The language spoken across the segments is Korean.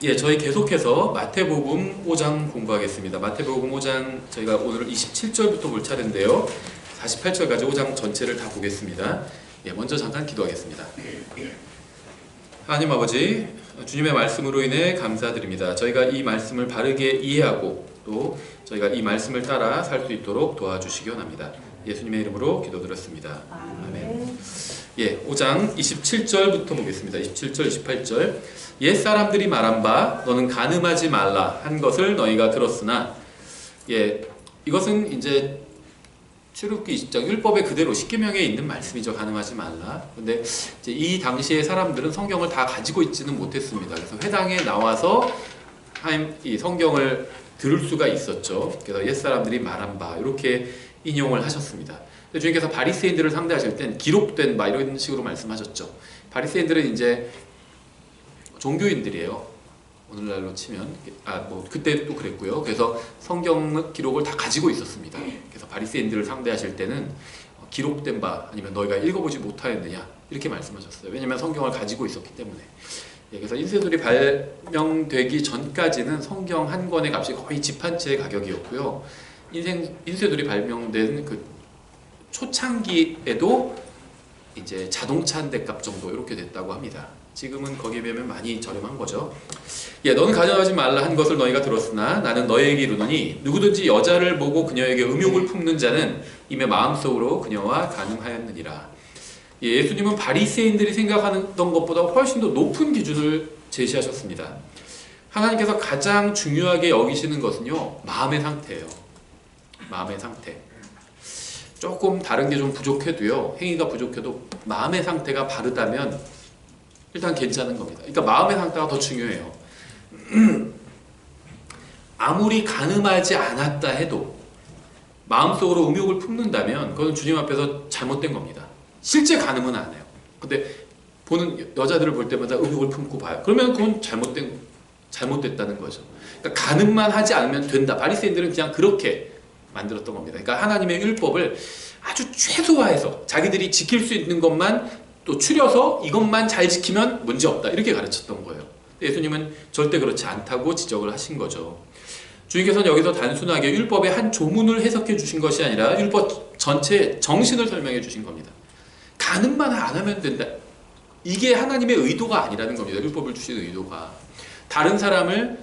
예, 저희 계속해서 마태복음 5장 공부하겠습니다. 마태복음 5장 저희가 오늘 27절부터 볼 차례인데요. 48절까지 5장 전체를 다 보겠습니다. 예, 먼저 잠깐 기도하겠습니다. 하나님 아버지, 주님의 말씀으로 인해 감사드립니다. 저희가 이 말씀을 바르게 이해하고 또 저희가 이 말씀을 따라 살 수 있도록 도와주시기 원합니다. 예수님의 이름으로 기도드렸습니다. 아멘. 예, 5장 27절부터 보겠습니다. 27절, 28절. 옛 사람들이 말한 바 너는 간음하지 말라 한 것을 너희가 들었으나, 예, 이것은 이제 출애굽기 20장 율법에 그대로 십계명에 있는 말씀이죠. 간음하지 말라. 근데 이제 이 당시의 사람들은 성경을 다 가지고 있지는 못했습니다. 그래서 회당에 나와서 이 성경을 들을 수가 있었죠. 그래서 옛 사람들이 말한 바 이렇게 인용을 하셨습니다. 주님께서 바리새인들을 상대하실 땐 기록된 바 이런 식으로 말씀하셨죠. 바리새인들은 이제 종교인들이에요. 오늘날로 치면 그때 또 그랬고요. 그래서 성경 기록을 다 가지고 있었습니다. 그래서 바리새인들을 상대하실 때는 기록된 바 아니면 너희가 읽어보지 못하였느냐 이렇게 말씀하셨어요. 왜냐하면 성경을 가지고 있었기 때문에. 예, 그래서 인쇄술이 발명되기 전까지는 성경 한 권의 값이 거의 집 한 채의 가격이었고요. 인쇄술이 발명된 그 초창기에도 이제 자동차 한 대 값 정도 이렇게 됐다고 합니다. 지금은 거기에 비하면 많이 저렴한 거죠. 예, 너는 간음하지 말라 한 것을 너희가 들었으나 나는 너희에게 이르노니 누구든지 여자를 보고 그녀에게 음욕을 품는 자는 이미 마음속으로 그녀와 간음하였느니라. 예, 예수님은 바리새인들이 생각하던 것보다 훨씬 더 높은 기준을 제시하셨습니다. 하나님께서 가장 중요하게 여기시는 것은요, 마음의 상태예요. 마음의 상태. 조금 다른 게 좀 부족해도요, 행위가 부족해도 마음의 상태가 바르다면 일단 괜찮은 겁니다. 그러니까 마음의 상태가 더 중요해요. 아무리 간음하지 않았다 해도 마음속으로 음욕을 품는다면 그건 주님 앞에서 잘못된 겁니다. 실제 간음은 안 해요. 근데 보는 여자들을 볼 때마다 음욕을 품고 봐요. 그러면 그건 잘못됐다는 거죠. 그러니까 간음만 하지 않으면 된다. 바리새인들은 그냥 그렇게 만들었던 겁니다. 그러니까 하나님의 율법을 아주 최소화해서 자기들이 지킬 수 있는 것만 또 추려서 이것만 잘 지키면 문제없다 이렇게 가르쳤던 거예요. 예수님은 절대 그렇지 않다고 지적을 하신 거죠. 주님께서는 여기서 단순하게 율법의 한 조문을 해석해 주신 것이 아니라 율법 전체의 정신을 설명해 주신 겁니다. 간음만 안 하면 된다. 이게 하나님의 의도가 아니라는 겁니다. 율법을 주신 의도가. 다른 사람을,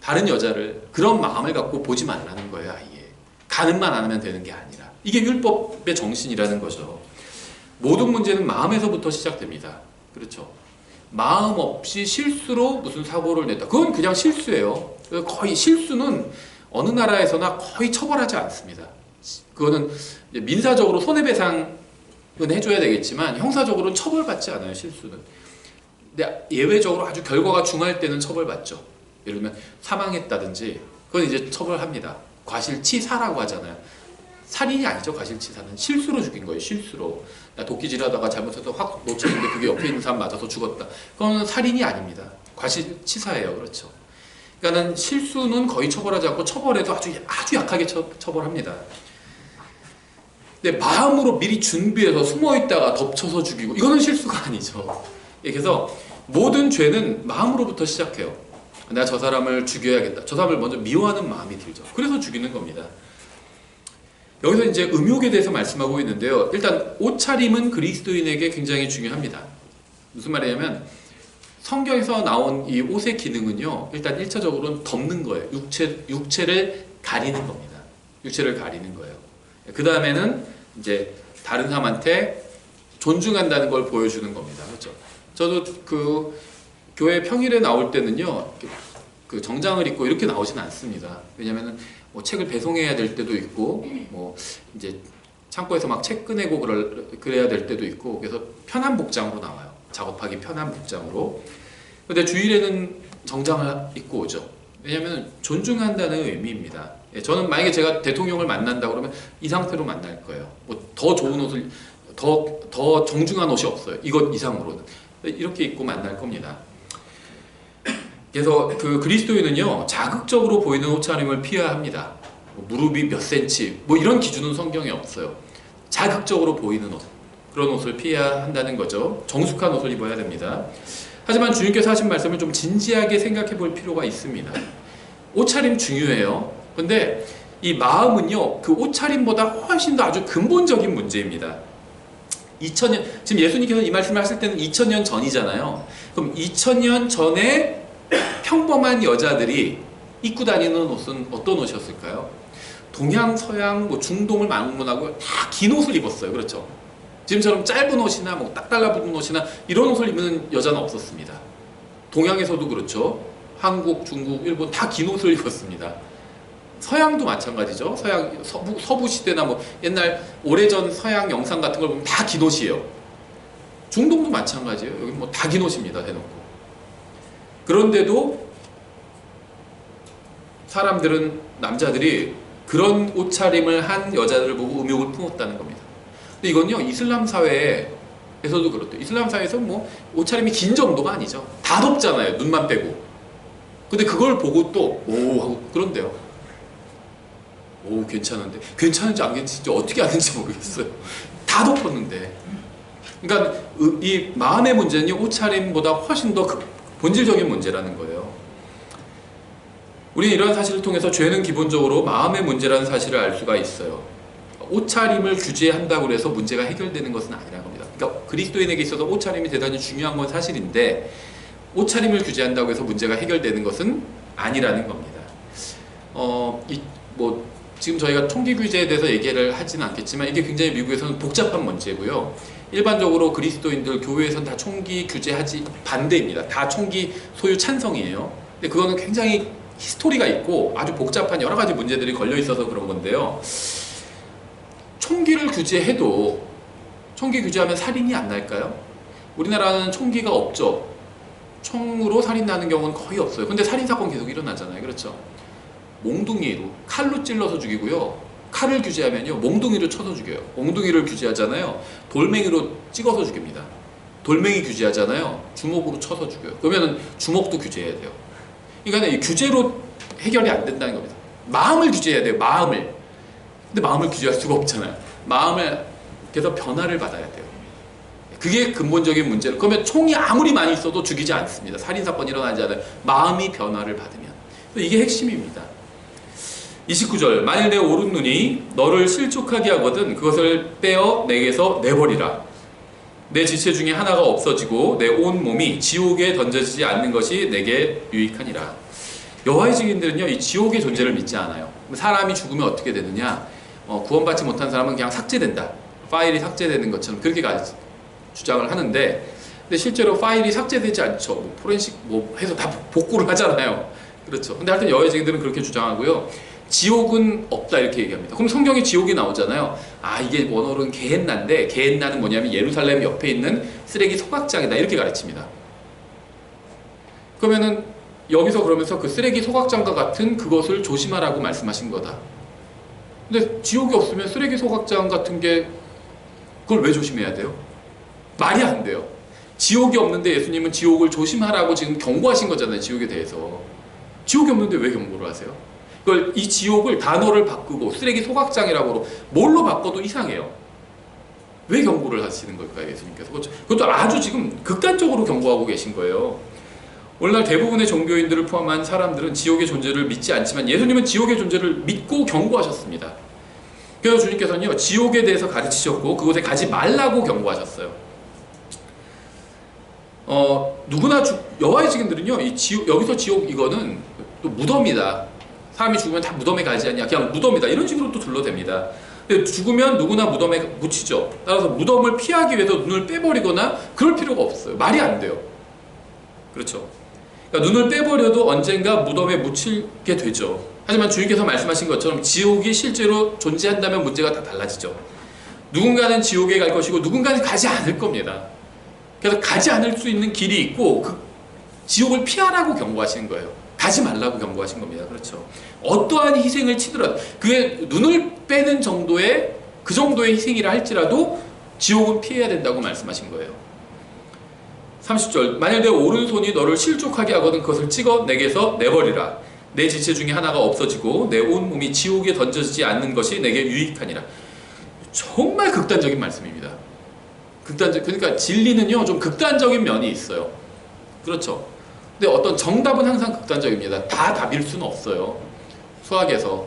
다른 여자를 그런 마음을 갖고 보지 말라는 거예요. 아예. 간음만 안 하면 되는 게 아니라. 이게 율법의 정신이라는 거죠. 모든 문제는 마음에서부터 시작됩니다. 그렇죠? 마음 없이 실수로 무슨 사고를 냈다. 그건 그냥 실수예요. 거의 실수는 어느 나라에서나 거의 처벌하지 않습니다. 그거는 민사적으로 손해배상은 해줘야 되겠지만 형사적으로는 처벌받지 않아요. 실수는. 근데 예외적으로 아주 결과가 중할 때는 처벌받죠. 예를 들면 사망했다든지 그건 이제 처벌합니다. 과실치사라고 하잖아요. 살인이 아니죠. 과실치사는 실수로 죽인 거예요. 실수로. 도끼질하다가 잘못해서 확 놓쳤는데 그게 옆에 있는 사람 맞아서 죽었다. 그건 살인이 아닙니다. 과실치사예요. 그렇죠. 그러니까는 실수는 거의 처벌하지 않고 처벌해도 아주 약하게 처벌합니다. 근데 마음으로 미리 준비해서 숨어있다가 덮쳐서 죽이고 이거는 실수가 아니죠. 그래서 모든 죄는 마음으로부터 시작해요. 내가 저 사람을 죽여야겠다. 저 사람을 먼저 미워하는 마음이 들죠. 그래서 죽이는 겁니다. 여기서 이제 음욕에 대해서 말씀하고 있는데요. 일단 옷차림은 그리스도인에게 굉장히 중요합니다. 무슨 말이냐면 성경에서 나온 이 옷의 기능은요. 일단 1차적으로는 덮는 거예요. 육체를 가리는 겁니다. 육체를 가리는 거예요. 그 다음에는 이제 다른 사람한테 존중한다는 걸 보여주는 겁니다. 그렇죠? 저도 그 교회 평일에 나올 때는요. 그 정장을 입고 이렇게 나오지는 않습니다. 왜냐면은 뭐 책을 배송해야 될 때도 있고, 뭐 이제 창고에서 막 책 꺼내고 그래야 될 때도 있고, 그래서 편한 복장으로 나와요. 작업하기 편한 복장으로. 근데 주일에는 정장을 입고 오죠. 왜냐하면 존중한다는 의미입니다. 예, 저는 만약에 제가 대통령을 만난다 그러면 이 상태로 만날 거예요. 뭐 더 좋은 옷을, 더 정중한 옷이 없어요. 이것 이상으로는. 이렇게 입고 만날 겁니다. 그래서 그 그리스도인은요, 자극적으로 보이는 옷차림을 피해야 합니다. 무릎이 몇 센치, 뭐 이런 기준은 성경에 없어요. 자극적으로 보이는 옷, 그런 옷을 피해야 한다는 거죠. 정숙한 옷을 입어야 됩니다. 하지만 주님께서 하신 말씀을 좀 진지하게 생각해 볼 필요가 있습니다. 옷차림 중요해요. 근데 이 마음은요, 그 옷차림보다 훨씬 더 아주 근본적인 문제입니다. 2000년, 지금 예수님께서 이 말씀을 하실 때는 2000년 전이잖아요. 그럼 2000년 전에 평범한 여자들이 입고 다니는 옷은 어떤 옷이었을까요? 동양, 서양, 뭐 중동을 막론하고 다 긴 옷을 입었어요. 그렇죠? 지금처럼 짧은 옷이나 뭐 딱 달라붙은 옷이나 이런 옷을 입는 여자는 없었습니다. 동양에서도 그렇죠. 한국, 중국, 일본 다 긴 옷을 입었습니다. 서양도 마찬가지죠. 서양, 서부 시대나 뭐 옛날 오래전 서양 영상 같은 걸 보면 다 긴 옷이에요. 중동도 마찬가지예요. 여기 뭐 다 긴 옷입니다. 해놓고. 그런데도 사람들은, 남자들이 그런 옷차림을 한 여자들을 보고 음욕을 품었다는 겁니다. 근데 이건요, 이슬람 사회에서도 그렇대요. 이슬람 사회에서 뭐 옷차림이 긴 정도가 아니죠. 다 덥잖아요. 눈만 빼고. 근데 그걸 보고 또 오 하고 그런데요. 오, 괜찮은데. 괜찮은지 안 괜찮은지 어떻게 아는지 모르겠어요. 다 덮었는데. 그러니까 이 마음의 문제는 옷차림보다 훨씬 더 본질적인 문제라는 거예요. 우리는 이런 사실을 통해서 죄는 기본적으로 마음의 문제라는 사실을 알 수가 있어요. 옷차림을 규제한다고 해서 문제가 해결되는 것은 아니라는 겁니다. 그러니까 그리스도인에게 있어서 옷차림이 대단히 중요한 건 사실인데, 옷차림을 규제한다고 해서 문제가 해결되는 것은 아니라는 겁니다. 지금 저희가 총기 규제에 대해서 얘기를 하지는 않겠지만, 이게 굉장히 미국에서는 복잡한 문제고요. 일반적으로 그리스도인들 교회에서는 다 총기 규제하지 반대입니다. 다 총기 소유 찬성이에요. 근데 그거는 굉장히 히스토리가 있고 아주 복잡한 여러 가지 문제들이 걸려 있어서 그런 건데요. 총기를 규제해도 총기 규제하면 살인이 안 날까요? 우리나라는 총기가 없죠. 총으로 살인 나는 경우는 거의 없어요. 근데 살인 사건 계속 일어나잖아요. 그렇죠? 몽둥이로 칼로 찔러서 죽이고요. 칼을 규제하면요, 몽둥이로 쳐서 죽여요. 몽둥이를 규제하잖아요. 돌멩이로 찍어서 죽입니다. 돌멩이 규제하잖아요. 주먹으로 쳐서 죽여요. 그러면은 주먹도 규제해야 돼요. 그러니까 이 규제로 해결이 안 된다는 겁니다. 마음을 규제해야 돼요. 마음을. 근데 마음을 규제할 수가 없잖아요. 마음을 그래서 변화를 받아야 돼요. 그게 근본적인 문제로. 그러면 총이 아무리 많이 있어도 죽이지 않습니다. 살인사건이 일어나지 않아요. 마음이 변화를 받으면. 이게 핵심입니다. 29절, 만일 내 오른눈이 너를 실족하게 하거든 그것을 빼어 내게서 내버리라. 내 지체 중에 하나가 없어지고 내 온 몸이 지옥에 던져지지 않는 것이 내게 유익하니라. 여호와의 증인들은요, 이 지옥의 존재를 믿지 않아요. 사람이 죽으면 어떻게 되느냐, 구원받지 못한 사람은 그냥 삭제된다, 파일이 삭제되는 것처럼 그렇게 주장을 하는데, 근데 실제로 파일이 삭제되지 않죠. 뭐 포렌식 해서 다 복구를 하잖아요. 그렇죠. 근데 하여튼 여호와의 증인들은 그렇게 주장하고요. 지옥은 없다 이렇게 얘기합니다. 그럼 성경에 지옥이 나오잖아요. 아, 이게 원어로는 게헨나인데, 게헨나는 뭐냐면 예루살렘 옆에 있는 쓰레기 소각장이다 이렇게 가르칩니다. 그러면은 여기서 그러면서 그 쓰레기 소각장과 같은 그것을 조심하라고 말씀하신 거다. 근데 지옥이 없으면 쓰레기 소각장 같은 게 그걸 왜 조심해야 돼요? 말이 안 돼요. 지옥이 없는데 예수님은 지옥을 조심하라고 지금 경고하신 거잖아요. 지옥에 대해서. 지옥이 없는데 왜 경고를 하세요? 그걸, 이 지옥을 단어를 바꾸고 쓰레기 소각장이라고 뭘로 바꿔도 이상해요. 왜 경고를 하시는 걸까요, 예수님께서? 그것도 아주 지금 극단적으로 경고하고 계신 거예요. 오늘날 대부분의 종교인들을 포함한 사람들은 지옥의 존재를 믿지 않지만 예수님은 지옥의 존재를 믿고 경고하셨습니다. 그래서 주님께서는요, 지옥에 대해서 가르치셨고 그곳에 가지 말라고 경고하셨어요. 누구나 여호와의 증인들은요, 여기서 지옥 이거는 또 무덤이다. 사람이 죽으면 다 무덤에 가지 않냐, 그냥 무덤이다 이런 식으로 또 둘러댑니다. 근데 죽으면 누구나 무덤에 묻히죠. 따라서 무덤을 피하기 위해서 눈을 빼버리거나 그럴 필요가 없어요. 말이 안 돼요. 그렇죠. 그러니까 눈을 빼버려도 언젠가 무덤에 묻히게 되죠. 하지만 주님께서 말씀하신 것처럼 지옥이 실제로 존재한다면 문제가 다 달라지죠. 누군가는 지옥에 갈 것이고 누군가는 가지 않을 겁니다. 그래서 가지 않을 수 있는 길이 있고 그 지옥을 피하라고 경고하시는 거예요. 가지 말라고 경고하신 겁니다. 그렇죠. 어떠한 희생을 치더라도, 그게 눈을 빼는 정도의 그 정도의 희생이라 할지라도 지옥은 피해야 된다고 말씀하신 거예요. 30절, 만일 내 오른손이 너를 실족하게 하거든 그것을 찍어 내게서 내버리라. 내 지체 중에 하나가 없어지고 내 온 몸이 지옥에 던져지지 않는 것이 내게 유익하니라. 정말 극단적인 말씀입니다. 그러니까 진리는요, 좀 극단적인 면이 있어요. 그렇죠. 근데 어떤 정답은 항상 극단적입니다. 다 답일 수는 없어요. 수학에서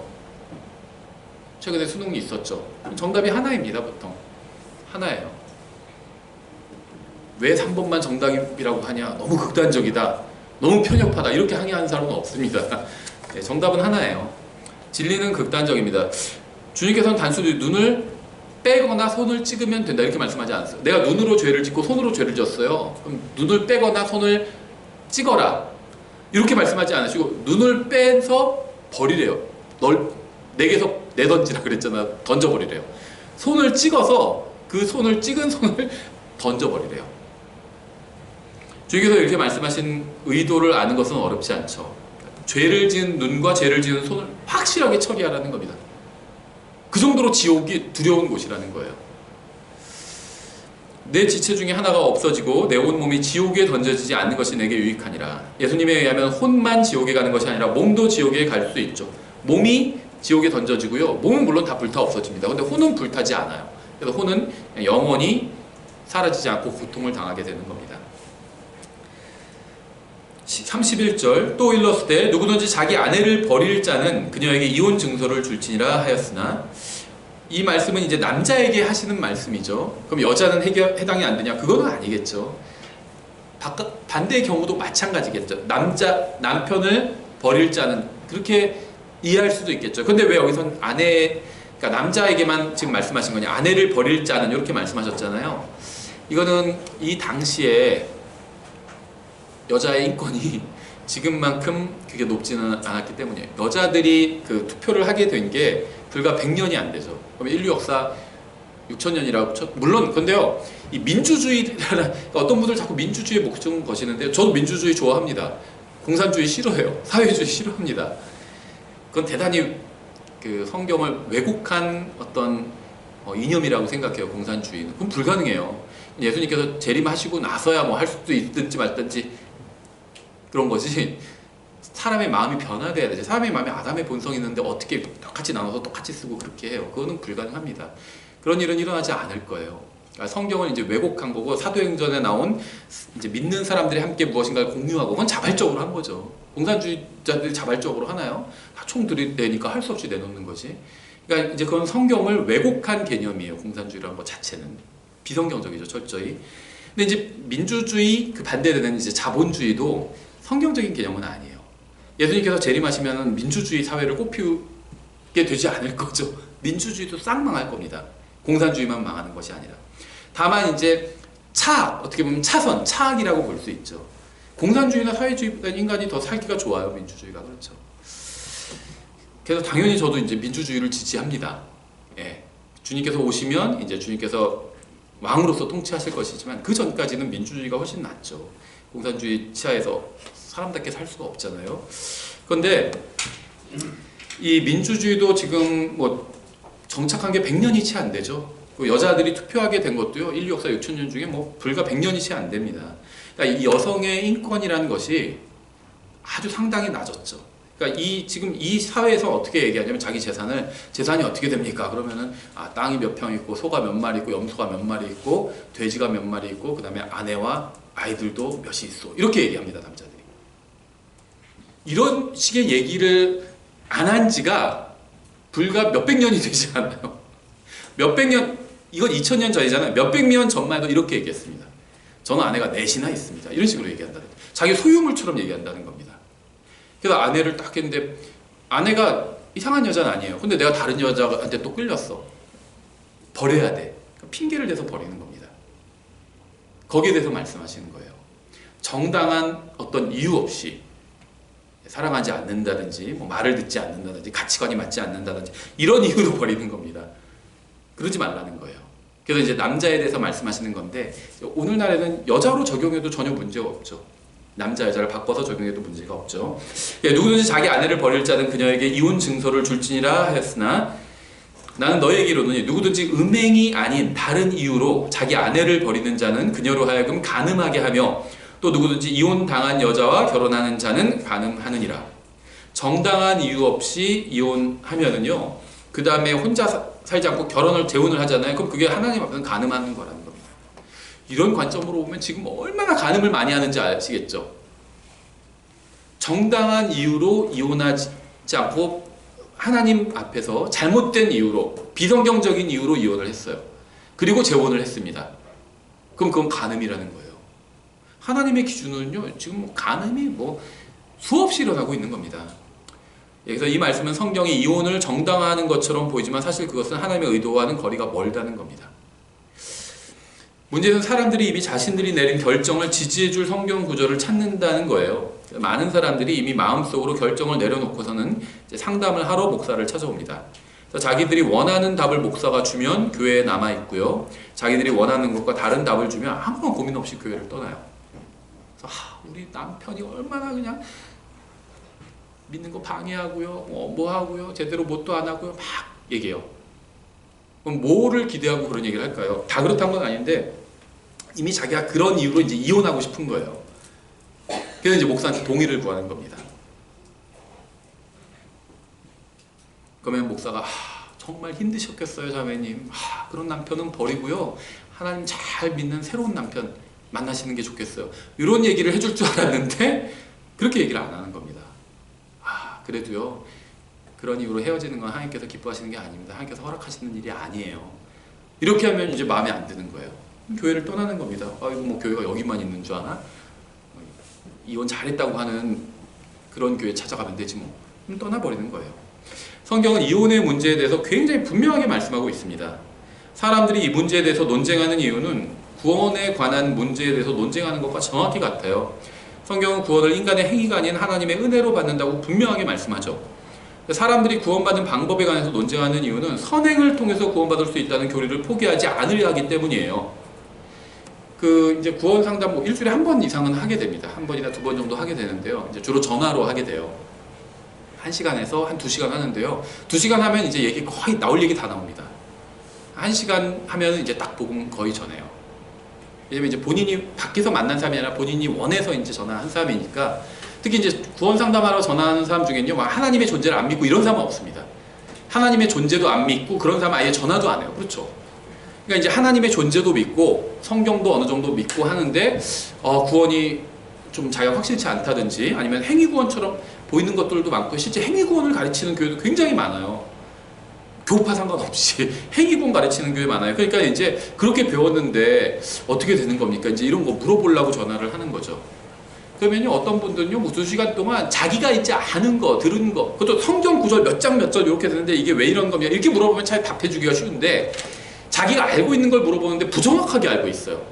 최근에 수능이 있었죠. 정답이 하나입니다. 보통 하나예요. 왜 3번만 정답이라고 하냐, 너무 극단적이다, 너무 편협하다, 이렇게 항의하는 사람은 없습니다. 네, 정답은 하나예요. 진리는 극단적입니다. 주님께서는 단순히 눈을 빼거나 손을 찍으면 된다 이렇게 말씀하지 않았어요. 내가 눈으로 죄를 짓고 손으로 죄를 졌어요. 그럼 눈을 빼거나 손을 찍어라 이렇게 말씀하지 않으시고 눈을 빼서 버리래요. 내게서 내던지라 그랬잖아. 던져버리래요. 손을 찍어서 그 손을 찍은 손을 던져버리래요. 주님께서 이렇게 말씀하신 의도를 아는 것은 어렵지 않죠. 죄를 지은 눈과 죄를 지은 손을 확실하게 처리하라는 겁니다. 그 정도로 지옥이 두려운 곳이라는 거예요. 내 지체 중에 하나가 없어지고 내 온 몸이 지옥에 던져지지 않는 것이 내게 유익하니라. 예수님에 의하면 혼만 지옥에 가는 것이 아니라 몸도 지옥에 갈 수 있죠. 몸이 지옥에 던져지고요. 몸은 물론 다 불타 없어집니다. 근데 혼은 불타지 않아요. 그래서 혼은 영원히 사라지지 않고 고통을 당하게 되는 겁니다. 31절 또 일렀으되 누구든지 자기 아내를 버릴 자는 그녀에게 이혼 증서를 줄지니라 하였으나, 이 말씀은 이제 남자에게 하시는 말씀이죠. 그럼 여자는 해당이 안 되냐? 그거는 아니겠죠. 반대의 경우도 마찬가지겠죠. 남편을 버릴 자는 그렇게 이해할 수도 있겠죠. 근데 왜 여기선 그러니까 남자에게만 지금 말씀하신 거냐? 아내를 버릴 자는 이렇게 말씀하셨잖아요. 이거는 이 당시에 여자의 인권이 지금만큼 그게 높지는 않았기 때문이에요. 여자들이 그 투표를 하게 된 게 불과 100년이 안 되죠. 그럼 인류 역사 6,000년이라고 물론 근데요, 이 민주주의라는 어떤 분들 자꾸 민주주의에 목숨 거시는데 저도 민주주의 좋아합니다. 공산주의 싫어해요. 사회주의 싫어합니다. 그건 대단히 그 성경을 왜곡한 어떤 이념이라고 생각해요. 공산주의는. 그럼 불가능해요. 예수님께서 재림하시고 나서야 뭐 할 수도 있든지 말든지 그런 거지. 사람의 마음이 변화돼야 되지. 사람의 마음에 아담의 본성이 있는데 어떻게 똑같이 나눠서 똑같이 쓰고 그렇게 해요. 그거는 불가능합니다. 그런 일은 일어나지 않을 거예요. 그러니까 성경을 이제 왜곡한 거고, 사도행전에 나온 이제 믿는 사람들이 함께 무엇인가를 공유하고, 그건 자발적으로 한 거죠. 공산주의자들이 자발적으로 하나요? 다 총 들이대니까 할 수 없이 내놓는 거지. 그러니까 이제 그건 성경을 왜곡한 개념이에요. 공산주의라는 것 자체는 비성경적이죠, 철저히. 근데 이제 민주주의 그 반대되는 이제 자본주의도 성경적인 개념은 아니에요. 예수님께서 재림하시면 민주주의 사회를 꽃피우게 되지 않을 거죠. 민주주의도 싹 망할 겁니다. 공산주의만 망하는 것이 아니라. 다만 이제 어떻게 보면 차악이라고 볼 수 있죠. 공산주의나 사회주의보다 인간이 더 살기가 좋아요. 민주주의가. 그렇죠. 그래서 당연히 저도 이제 민주주의를 지지합니다. 예. 주님께서 오시면 이제 주님께서 왕으로서 통치하실 것이지만 그 전까지는 민주주의가 훨씬 낫죠. 공산주의 치하에서 사람답게 살 수가 없잖아요. 그런데 이 민주주의도 지금 뭐 정착한 게 100년이 채 안 되죠. 여자들이 투표하게 된 것도요, 인류 역사 6,000년 중에 뭐 불과 100년이 채 안 됩니다. 그러니까 이 여성의 인권이라는 것이 아주 상당히 낮았죠. 그러니까 지금 이 사회에서 어떻게 얘기하냐면, 자기 재산이 어떻게 됩니까? 그러면은 땅이 몇 평 있고, 소가 몇 마리 있고, 염소가 몇 마리 있고, 돼지가 몇 마리 있고, 그 다음에 아내와 아이들도 몇이 있어. 이렇게 얘기합니다, 남자들이. 이런 식의 얘기를 안 한 지가 불과 몇백 년이 되지 않아요. 몇백 년, 이건 2000년 전이잖아요. 몇백 년 전만 해도 이렇게 얘기했습니다. 저는 아내가 넷이나 있습니다. 이런 식으로 얘기한다는 거예요. 자기 소유물처럼 얘기한다는 겁니다. 그래서 아내를 딱 했는데, 아내가 이상한 여자는 아니에요. 근데 내가 다른 여자한테 또 끌렸어. 버려야 돼. 핑계를 대서 버리는 겁니다. 거기에 대해서 말씀하시는 거예요. 정당한 어떤 이유 없이 사랑하지 않는다든지, 뭐 말을 듣지 않는다든지, 가치관이 맞지 않는다든지, 이런 이유로 버리는 겁니다. 그러지 말라는 거예요. 그래서 이제 남자에 대해서 말씀하시는 건데, 오늘날에는 여자로 적용해도 전혀 문제가 없죠. 남자 여자를 바꿔서 적용해도 문제가 없죠. 누구든지 자기 아내를 버릴 자는 그녀에게 이혼 증서를 줄지니라 하였으나, 나는 너희에게 이르노니 누구든지 음행이 아닌 다른 이유로 자기 아내를 버리는 자는 그녀로 하여금 간음하게 하며, 또 누구든지 이혼당한 여자와 결혼하는 자는 간음하느니라. 정당한 이유 없이 이혼하면은요, 그 다음에 혼자 살지 않고 재혼을 하잖아요. 그럼 그게 하나님 앞에서는 간음하는 거라는 겁니다. 이런 관점으로 보면 지금 얼마나 간음을 많이 하는지 아시겠죠? 정당한 이유로 이혼하지 않고 하나님 앞에서 잘못된 이유로, 비성경적인 이유로 이혼을 했어요. 그리고 재혼을 했습니다. 그럼 그건 간음이라는 거예요. 하나님의 기준은요, 지금 간음이 수없이 일어나고 있는 겁니다. 그래서 이 말씀은 성경이 이혼을 정당화하는 것처럼 보이지만 사실 그것은 하나님의 의도와는 거리가 멀다는 겁니다. 문제는 사람들이 이미 자신들이 내린 결정을 지지해줄 성경 구절을 찾는다는 거예요. 많은 사람들이 이미 마음속으로 결정을 내려놓고서는 이제 상담을 하러 목사를 찾아옵니다. 자기들이 원하는 답을 목사가 주면 교회에 남아있고요. 자기들이 원하는 것과 다른 답을 주면 아무런 고민 없이 교회를 떠나요. 그래서 우리 남편이 얼마나 그냥 믿는 거 방해하고요. 뭐 하고요. 제대로 뭣도 안 하고요. 막 얘기해요. 그럼 뭐를 기대하고 그런 얘기를 할까요? 다 그렇다는 건 아닌데 이미 자기가 그런 이유로 이제 이혼하고 싶은 거예요. 그래서 이제 목사한테 동의를 구하는 겁니다. 그러면 목사가 정말 힘드셨겠어요, 자매님. 그런 남편은 버리고요. 하나님 잘 믿는 새로운 남편 만나시는 게 좋겠어요. 이런 얘기를 해줄 줄 알았는데 그렇게 얘기를 안 하는 겁니다. 그래도요. 그런 이유로 헤어지는 건 하나님께서 기뻐하시는 게 아닙니다. 하나님께서 허락하시는 일이 아니에요. 이렇게 하면 이제 마음에 안 드는 거예요. 교회를 떠나는 겁니다. 이거 교회가 여기만 있는 줄 아나? 이혼 잘했다고 하는 그런 교회 찾아가면 되지 뭐. 그럼 떠나버리는 거예요. 성경은 이혼의 문제에 대해서 굉장히 분명하게 말씀하고 있습니다. 사람들이 이 문제에 대해서 논쟁하는 이유는 구원에 관한 문제에 대해서 논쟁하는 것과 정확히 같아요. 성경은 구원을 인간의 행위가 아닌 하나님의 은혜로 받는다고 분명하게 말씀하죠. 사람들이 구원받는 방법에 관해서 논쟁하는 이유는 선행을 통해서 구원받을 수 있다는 교리를 포기하지 않으려 하기 때문이에요. 이제 구원 상담 일주일에 한 번 이상은 하게 됩니다. 한 번이나 두 번 정도 하게 되는데요. 이제 주로 전화로 하게 돼요. 1시간에서 한 2시간 하는데요. 2시간 하면 이제 얘기 거의 나올 얘기 다 나옵니다. 1시간 하면 이제 딱 복음 거의 전해요. 왜냐면 이제 본인이 밖에서 만난 사람이 아니라 본인이 원해서 이제 전화한 사람이니까. 특히 이제 구원 상담하러 전화하는 사람 중에는요, 하나님의 존재를 안 믿고 이런 사람은 없습니다. 하나님의 존재도 안 믿고 그런 사람은 아예 전화도 안 해요. 그렇죠? 그러니까 이제 하나님의 존재도 믿고 성경도 어느 정도 믿고 하는데 구원이 좀 자기가 확실치 않다든지 아니면 행위구원처럼 보이는 것들도 많고 실제 행위구원을 가르치는 교회도 굉장히 많아요. 교파 상관없이 행위구원 가르치는 교회 많아요. 그러니까 이제 그렇게 배웠는데 어떻게 되는 겁니까? 이제 이런 거 물어보려고 전화를 하는 거죠. 그러면요, 어떤 분들은요, 2시간 동안 자기가 이제 아는 거, 들은 거, 그것도 성경 구절 몇 장 몇 절 이렇게 되는데 이게 왜 이런 겁니까? 이렇게 물어보면 잘 답해주기가 쉬운데 자기가 알고 있는 걸 물어보는데 부정확하게 알고 있어요.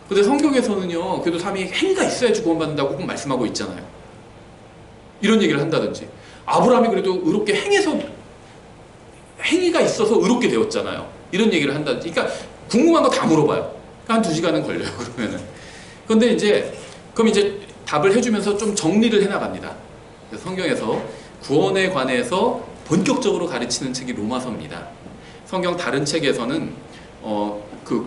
근데 성경에서는요, 그래도 사람이 행위가 있어야지 구원받는다고 꼭 말씀하고 있잖아요. 이런 얘기를 한다든지 아브라함이 그래도 의롭게 행위가 있어서 의롭게 되었잖아요. 이런 얘기를 한다든지. 그러니까 궁금한 거 다 물어봐요. 한 2시간은 걸려요, 그러면은. 근데 그럼 이제 답을 해주면서 좀 정리를 해나갑니다. 성경에서 구원에 관해서 본격적으로 가르치는 책이 로마서입니다. 성경 다른 책에서는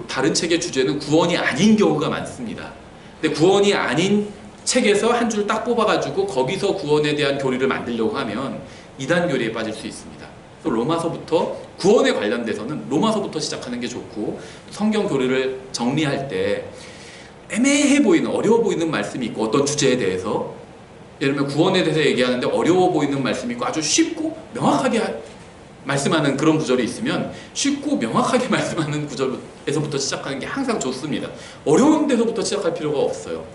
다른 책의 주제는 구원이 아닌 경우가 많습니다. 근데 구원이 아닌 책에서 한 줄 딱 뽑아가지고 거기서 구원에 대한 교리를 만들려고 하면 이단 교리에 빠질 수 있습니다. 로마서부터 구원에 관련돼서는 로마서부터 시작하는 게 좋고 성경 교리를 정리할 때 애매해 보이는, 어려워 보이는 말씀이 있고 어떤 주제에 대해서 예를 들면 구원에 대해서 얘기하는데 어려워 보이는 말씀이 있고 아주 쉽고 명확하게 말씀하는 그런 구절이 있으면 쉽고 명확하게 말씀하는 구절에서부터 시작하는 게 항상 좋습니다. 어려운 데서부터 시작할 필요가 없어요.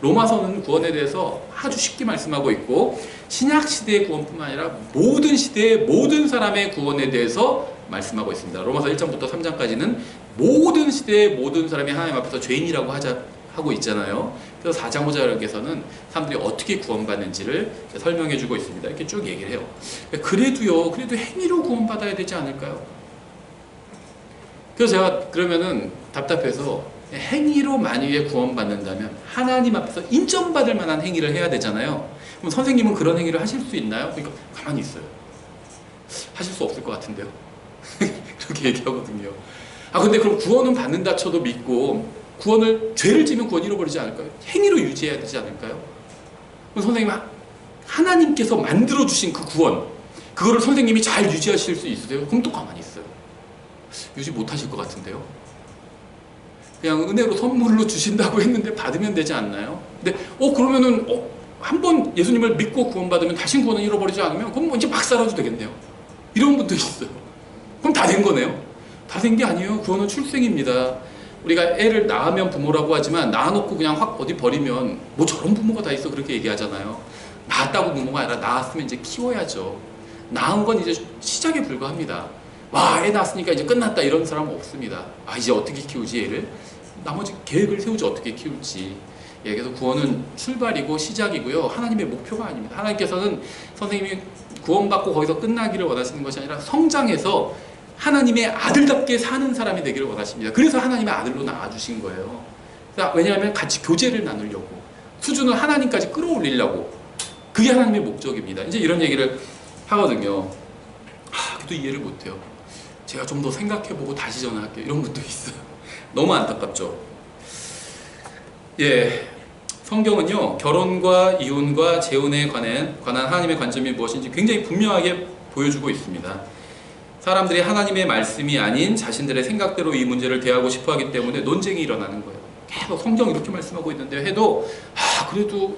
로마서는 구원에 대해서 아주 쉽게 말씀하고 있고 신약 시대의 구원뿐만 아니라 모든 시대의 모든 사람의 구원에 대해서 말씀하고 있습니다. 로마서 1장부터 3장까지는 모든 시대의 모든 사람이 하나님 앞에서 죄인이라고 하고 있잖아요. 그래서 4장 5절에서는 사람들이 어떻게 구원받는지를 설명해주고 있습니다. 이렇게 쭉 얘기를 해요. 그래도 행위로 구원받아야 되지 않을까요? 그래서 제가 그러면은 답답해서 행위로 만약에 구원받는다면 하나님 앞에서 인정받을 만한 행위를 해야 되잖아요. 그럼 선생님은 그런 행위를 하실 수 있나요? 그러니까 가만히 있어요. 하실 수 없을 것 같은데요. 그렇게 얘기하거든요. 근데 그럼 구원은 받는다 쳐도 믿고 죄를 지면 구원 잃어버리지 않을까요? 행위로 유지해야 되지 않을까요? 그럼 선생님, 하나님께서 만들어주신 그 구원, 그거를 선생님이 잘 유지하실 수 있으세요? 그럼 또 가만히 있어요. 유지 못하실 것 같은데요. 그냥 은혜로 선물로 주신다고 했는데 받으면 되지 않나요? 근데 그러면은 한 번 예수님을 믿고 구원받으면 다신 구원은 잃어버리지 않으면 그럼 뭐 이제 막 살아도 되겠네요. 이런 분도 있어요. 그럼 다 된 거네요. 다 된 게 아니에요. 구원은 출생입니다. 우리가 애를 낳으면 부모라고 하지만 낳아놓고 그냥 확 어디 버리면 뭐 저런 부모가 다 있어 그렇게 얘기하잖아요. 낳았다고 부모가 아니라 낳았으면 이제 키워야죠. 낳은 건 이제 시작에 불과합니다. 와, 애 낳았으니까 이제 끝났다 이런 사람은 없습니다. 아, 이제 어떻게 키우지 얘를? 나머지 계획을 세우지 어떻게 키울지. 예, 그래서 구원은 출발이고 시작이고요. 하나님의 목표가 아닙니다. 하나님께서는 선생님이 구원받고 거기서 끝나기를 원하시는 것이 아니라 성장해서 하나님의 아들답게 사는 사람이 되기를 원하십니다. 그래서 하나님의 아들로 낳아주신 거예요. 왜냐하면 같이 교제를 나누려고, 수준을 하나님까지 끌어올리려고. 그게 하나님의 목적입니다. 이제 이런 얘기를 하거든요. 그래도 이해를 못해요. 제가 좀 더 생각해보고 다시 전화할게요. 이런 분도 있어요. 너무 안타깝죠. 예, 성경은요 결혼과 이혼과 재혼에 관한 하나님의 관점이 무엇인지 굉장히 분명하게 보여주고 있습니다. 사람들이 하나님의 말씀이 아닌 자신들의 생각대로 이 문제를 대하고 싶어하기 때문에 논쟁이 일어나는 거예요. 계속 성경 이렇게 말씀하고 있는데 해도 그래도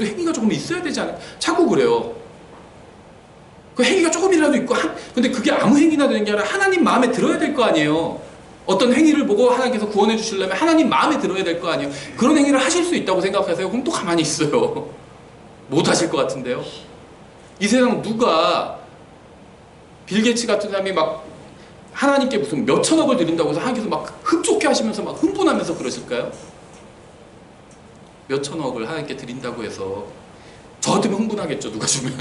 행위가 조금 있어야 되지 않아요? 자꾸 그래요. 그 행위가 조금이라도 있고 근데 그게 아무 행위나 되는 게 아니라 하나님 마음에 들어야 될 거 아니에요. 어떤 행위를 보고 하나님께서 구원해 주시려면 하나님 마음에 들어야 될 거 아니에요. 그런 행위를 하실 수 있다고 생각하세요? 그럼 또 가만히 있어요. 못 하실 것 같은데요. 이 세상 누가 빌 게이츠 같은 사람이 막 하나님께 무슨 몇 천억을 드린다고 해서 하나님께서 막 흡족해 하시면서 막 흥분하면서 그러실까요? 몇 천억을 하나님께 드린다고 해서 저 같으면 흥분하겠죠. 누가 주면.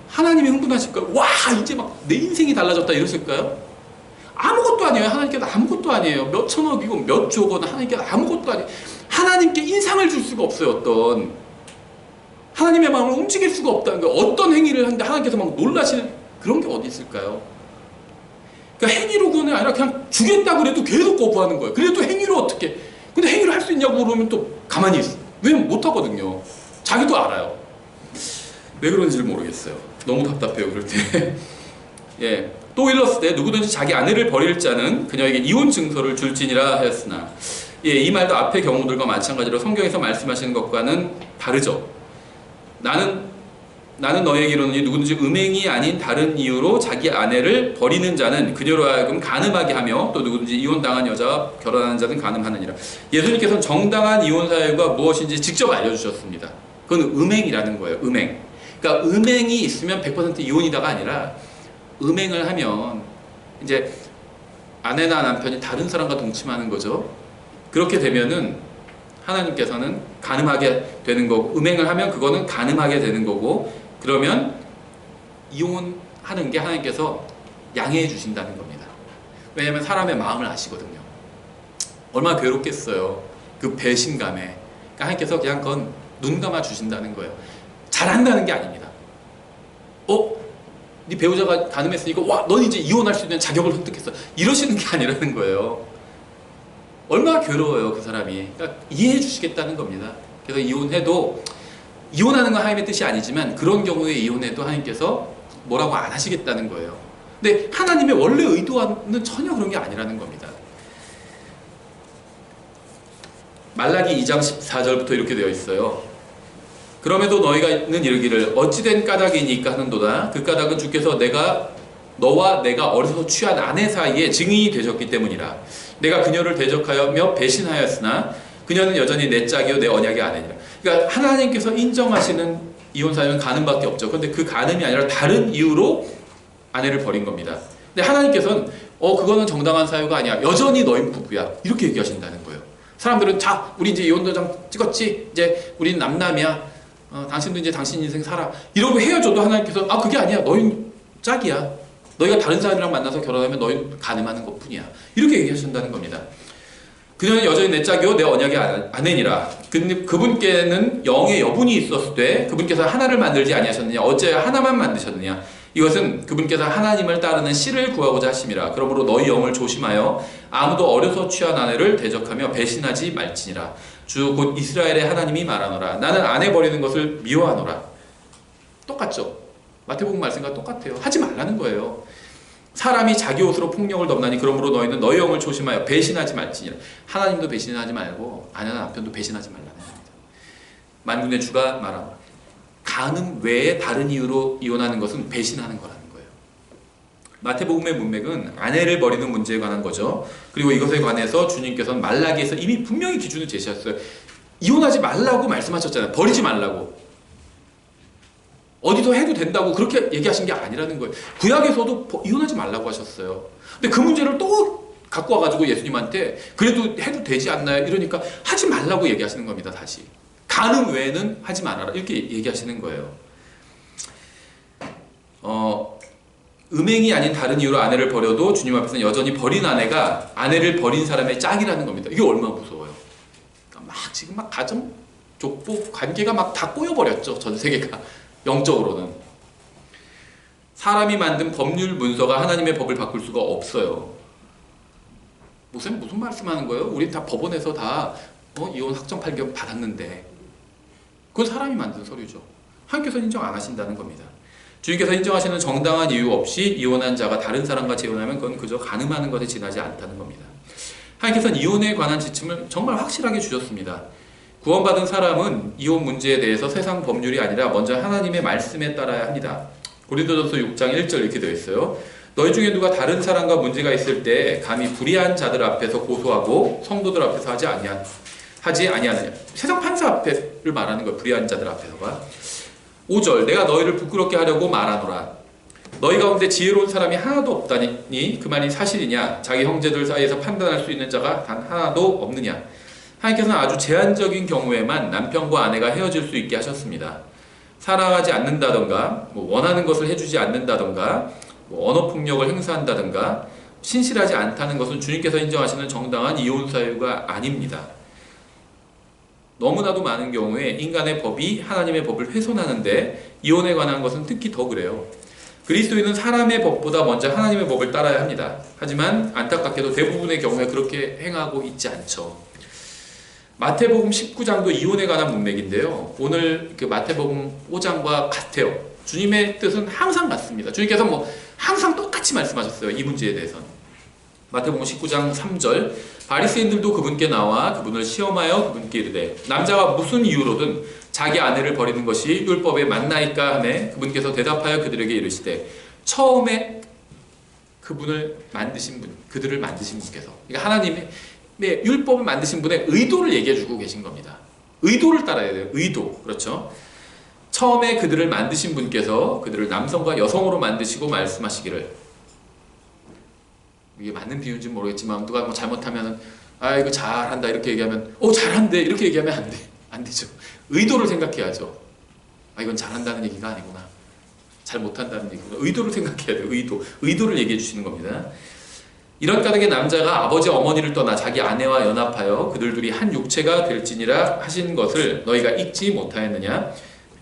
하나님이 흥분하실까요? 와, 이제 막 내 인생이 달라졌다 이러실까요? 아무것도 아니에요. 하나님께는 아무것도 아니에요. 몇 천억이고 몇 조건 하나님께는 아무것도 아니에요. 하나님께 인상을 줄 수가 없어요. 어떤 하나님의 마음을 움직일 수가 없다는 거예요. 어떤 행위를 하는데 하나님께서 막 놀라시는 그런 게 어디 있을까요? 그러니까 행위로 구원이 아니라 그냥 주겠다고 그래도 계속 거부하는 거예요. 그래도 행위로 어떻게? 근데 행위를 할 수 있냐고 그러면 또 가만히 있어. 왜 못하거든요. 자기도 알아요. 왜 그런지를 모르겠어요. 너무 답답해요. 그럴 때. 예. 또 일렀을 때 누구든지 자기 아내를 버릴 자는 그녀에게 이혼 증서를 줄지니라 하였으나, 예, 이 말도 앞의 경우들과 마찬가지로 성경에서 말씀하시는 것과는 다르죠. 나는 너에게 이르노니 누구든지 음행이 아닌 다른 이유로 자기 아내를 버리는 자는 그녀로 하여금 간음하게 하며 또 누구든지 이혼당한 여자와 결혼하는 자는 간음하느니라. 예수님께서는 정당한 이혼 사유가 무엇인지 직접 알려주셨습니다. 그건 음행이라는 거예요. 음행. 그러니까 음행이 있으면 100% 이혼이다가 아니라 음행을 하면 이제 아내나 남편이 다른 사람과 동침하는 거죠. 그렇게 되면은 하나님께서는 간음하게 되는 거고, 음행을 하면 그거는 간음하게 되는 거고, 그러면 이혼하는 게 하나님께서 양해해 주신다는 겁니다. 왜냐하면 사람의 마음을 아시거든요. 얼마나 괴롭겠어요. 그 배신감에. 그러니까 하나님께서 그냥 그건 눈 감아 주신다는 거예요. 잘한다는 게 아닙니다. 네 배우자가 간음했으니까 와, 넌 이제 이혼할 수 있는 자격을 획득했어. 이러시는 게 아니라는 거예요. 얼마나 괴로워요, 그 사람이. 그러니까 이해해 주시겠다는 겁니다. 그래서 이혼해도, 이혼하는 건 하나님의 뜻이 아니지만 그런 경우에 이혼해도 하나님께서 뭐라고 안 하시겠다는 거예요. 근데 하나님의 원래 의도와는 전혀 그런 게 아니라는 겁니다. 말라기 2장 14절부터 이렇게 되어 있어요. 그럼에도 너희가는 이르기를 어찌된 까닭이니까 하는도다. 그 까닭은 주께서 너와 내가 어려서 취한 아내 사이에 증인이 되셨기 때문이라. 내가 그녀를 대적하며 배신하였으나 그녀는 여전히 내 짝이요 내 언약의 아내니라. 그러니까 하나님께서 인정하시는 이혼 사유는 간음밖에 없죠. 그런데 그 간음이 아니라 다른 이유로 아내를 버린 겁니다. 근데 하나님께서는 그거는 정당한 사유가 아니야. 여전히 너희 부부야. 이렇게 얘기하신다는 거예요. 사람들은 자, 우리 이제 이혼 도장 찍었지. 이제 우리는 남남이야. 당신도 이제 당신 인생 살아. 이러고 헤어져도 하나님께서 그게 아니야. 너희 짝이야. 너희가 다른 사람이랑 만나서 결혼하면 너희 간음하는 것 뿐이야. 이렇게 얘기하신다는 겁니다. 그녀는 여전히 내 짝이요 내 언약의 아내니라. 그분께는 영의 여분이 있었을 때 그분께서 하나를 만들지 아니하셨느냐. 어째 하나만 만드셨느냐. 이것은 그분께서 하나님을 따르는 씨를 구하고자 하심이라. 그러므로 너희 영을 조심하여 아무도 어려서 취한 아내를 대적하며 배신하지 말지니라. 주 곧 이스라엘의 하나님이 말하노라. 나는 아내 버리는 것을 미워하노라. 똑같죠? 마태복음 말씀과 똑같아요. 하지 말라는 거예요. 사람이 자기 옷으로 폭력을 덮나니 그러므로 너희는 너희 영을 조심하여 배신하지 말지니라. 하나님도 배신하지 말고 아내나 남편도 배신하지 말라는 겁니다. 만군의 주가 말하노라. 간음 외에 다른 이유로 이혼하는 것은 배신하는 거라는 거예요. 마태복음의 문맥은 아내를 버리는 문제에 관한 거죠. 그리고 이것에 관해서 주님께서는 말라기에서 이미 분명히 기준을 제시했어요. 이혼하지 말라고 말씀하셨잖아요. 버리지 말라고. 어디서 해도 된다고 그렇게 얘기하신 게 아니라는 거예요. 구약에서도 이혼하지 말라고 하셨어요. 근데 그 문제를 또 갖고 와가지고 예수님한테 그래도 해도 되지 않나요? 이러니까 하지 말라고 얘기하시는 겁니다. 다시. 간음 외에는 하지 말아라. 이렇게 얘기하시는 거예요. 음행이 아닌 다른 이유로 아내를 버려도 주님 앞에서는 여전히 버린 아내가 아내를 버린 사람의 짝이라는 겁니다. 이게 얼마나 무서워요. 그러니까 막 지금 막 가정, 족보, 관계가 막 다 꼬여버렸죠. 전 세계가. 영적으로는. 사람이 만든 법률 문서가 하나님의 법을 바꿀 수가 없어요. 무슨 말씀하는 거예요? 우리 다 법원에서 다 이혼 확정 판결 받았는데 그건 사람이 만든 서류죠. 하나님께서 인정 안 하신다는 겁니다. 주님께서 인정하시는 정당한 이유 없이 이혼한 자가 다른 사람과 재혼하면 그건 그저 간음하는 것에 지나지 않다는 겁니다. 하나님께서는 이혼에 관한 지침을 정말 확실하게 주셨습니다. 구원받은 사람은 이혼 문제에 대해서 세상 법률이 아니라 먼저 하나님의 말씀에 따라야 합니다. 고린도전서 6장 1절 이렇게 되어 있어요. 너희 중에 누가 다른 사람과 문제가 있을 때 감히 불의한 자들 앞에서 고소하고 성도들 앞에서 하지 아니하느냐. 세상 판사 앞에를 말하는 거예요. 불의한 자들 앞에서가. 5절 내가 너희를 부끄럽게 하려고 말하노라. 너희 가운데 지혜로운 사람이 하나도 없다니 그 말이 사실이냐. 자기 형제들 사이에서 판단할 수 있는 자가 단 하나도 없느냐. 하나님께서는 아주 제한적인 경우에만 남편과 아내가 헤어질 수 있게 하셨습니다. 사랑하지 않는다던가 원하는 것을 해주지 않는다던가 언어폭력을 행사한다던가 신실하지 않다는 것은 주님께서 인정하시는 정당한 이혼 사유가 아닙니다. 너무나도 많은 경우에 인간의 법이 하나님의 법을 훼손하는데 이혼에 관한 것은 특히 더 그래요. 그리스도인은 사람의 법보다 먼저 하나님의 법을 따라야 합니다. 하지만 안타깝게도 대부분의 경우에 그렇게 행하고 있지 않죠. 마태복음 19장도 이혼에 관한 문맥인데요. 오늘 그 마태복음 5장과 같아요. 주님의 뜻은 항상 같습니다. 주님께서 항상 똑같이 말씀하셨어요. 이 문제에 대해서는. 마태복음 19장 3절 바리새인들도 그분께 나와 그분을 시험하여 그분께 이르되 남자가 무슨 이유로든 자기 아내를 버리는 것이 율법에 맞나이까 하매 그분께서 대답하여 그들에게 이르시되 처음에 그들을 만드신 분께서 그러니까 하나님의 율법을 만드신 분의 의도를 얘기해주고 계신 겁니다. 의도를 따라야 돼요. 의도. 그렇죠? 처음에 그들을 만드신 분께서 그들을 남성과 여성으로 만드시고 말씀하시기를 이게 맞는 비유인지는 모르겠지만 누가 잘못하면 이거 잘한다 이렇게 얘기하면 잘한대 이렇게 얘기하면 안 되죠. 의도를 생각해야죠. 이건 잘한다는 얘기가 아니구나. 잘 못한다는 얘기구나. 의도를 생각해야 돼요. 의도를 얘기해 주시는 겁니다. 이런 까닭에 남자가 아버지 어머니를 떠나 자기 아내와 연합하여 그들 둘이 한 육체가 될지니라 하신 것을 너희가 읽지 못하였느냐.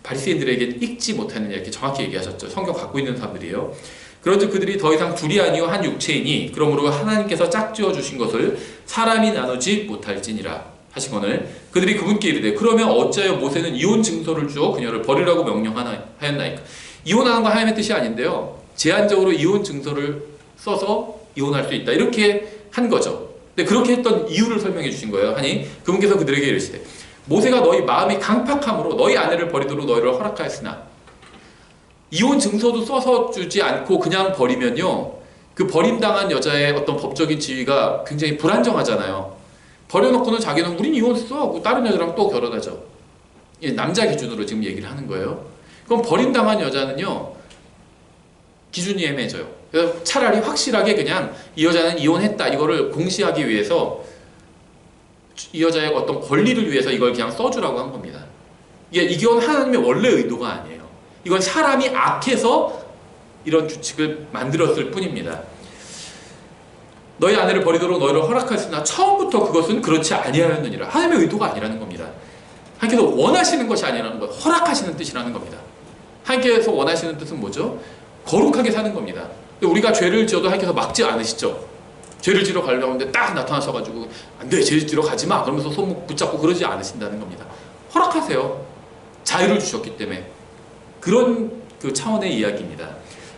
바리새인들에게 읽지 못하느냐 이렇게 정확히 얘기하셨죠. 성경 갖고 있는 사람들이에요. 그런즉 그들이 더 이상 둘이 아니요 한 육체이니 그러므로 하나님께서 짝지어 주신 것을 사람이 나누지 못할지니라 하시거늘 그들이 그분께 이르되 그러면 어찌하여 모세는 이혼 증서를 주어 그녀를 버리라고 명령하였나이까. 이혼하는 건 하나님의 뜻이 아닌데요. 제한적으로 이혼 증서를 써서 이혼할 수 있다 이렇게 한 거죠. 근데 그렇게 했던 이유를 설명해 주신 거예요. 하니 그분께서 그들에게 이르시되 모세가 너희 마음이 강팍함으로 너희 아내를 버리도록 너희를 허락하였으나 이혼 증서도 써서 주지 않고 그냥 버리면요 그 버림당한 여자의 어떤 법적인 지위가 굉장히 불안정하잖아요. 버려놓고는 자기는 우린 이혼했어 하고 다른 여자랑 또 결혼하죠. 남자 기준으로 지금 얘기를 하는 거예요. 그럼 버림당한 여자는요 기준이 애매해져요. 그래서 차라리 확실하게 그냥 이 여자는 이혼했다 이거를 공시하기 위해서 이 여자의 어떤 권리를 위해서 이걸 그냥 써주라고 한 겁니다. 이건 하나님의 원래 의도가 아니에요. 이건 사람이 악해서 이런 규칙을 만들었을 뿐입니다. 너희 아내를 버리도록 너희를 허락하였으나 처음부터 그것은 그렇지 아니하였느니라. 하나님의 의도가 아니라는 겁니다. 하나님께서 원하시는 것이 아니라는 것, 허락하시는 뜻이라는 겁니다. 하나님께서 원하시는 뜻은 뭐죠? 거룩하게 사는 겁니다. 우리가 죄를 지어도 하나님께서 막지 않으시죠. 죄를 지러 가려고 하는데 딱 나타나셔가지고 안돼 죄를 지러 가지마 그러면서 손목 붙잡고 그러지 않으신다는 겁니다. 허락하세요. 자유를 주셨기 때문에. 그런 그 차원의 이야기입니다.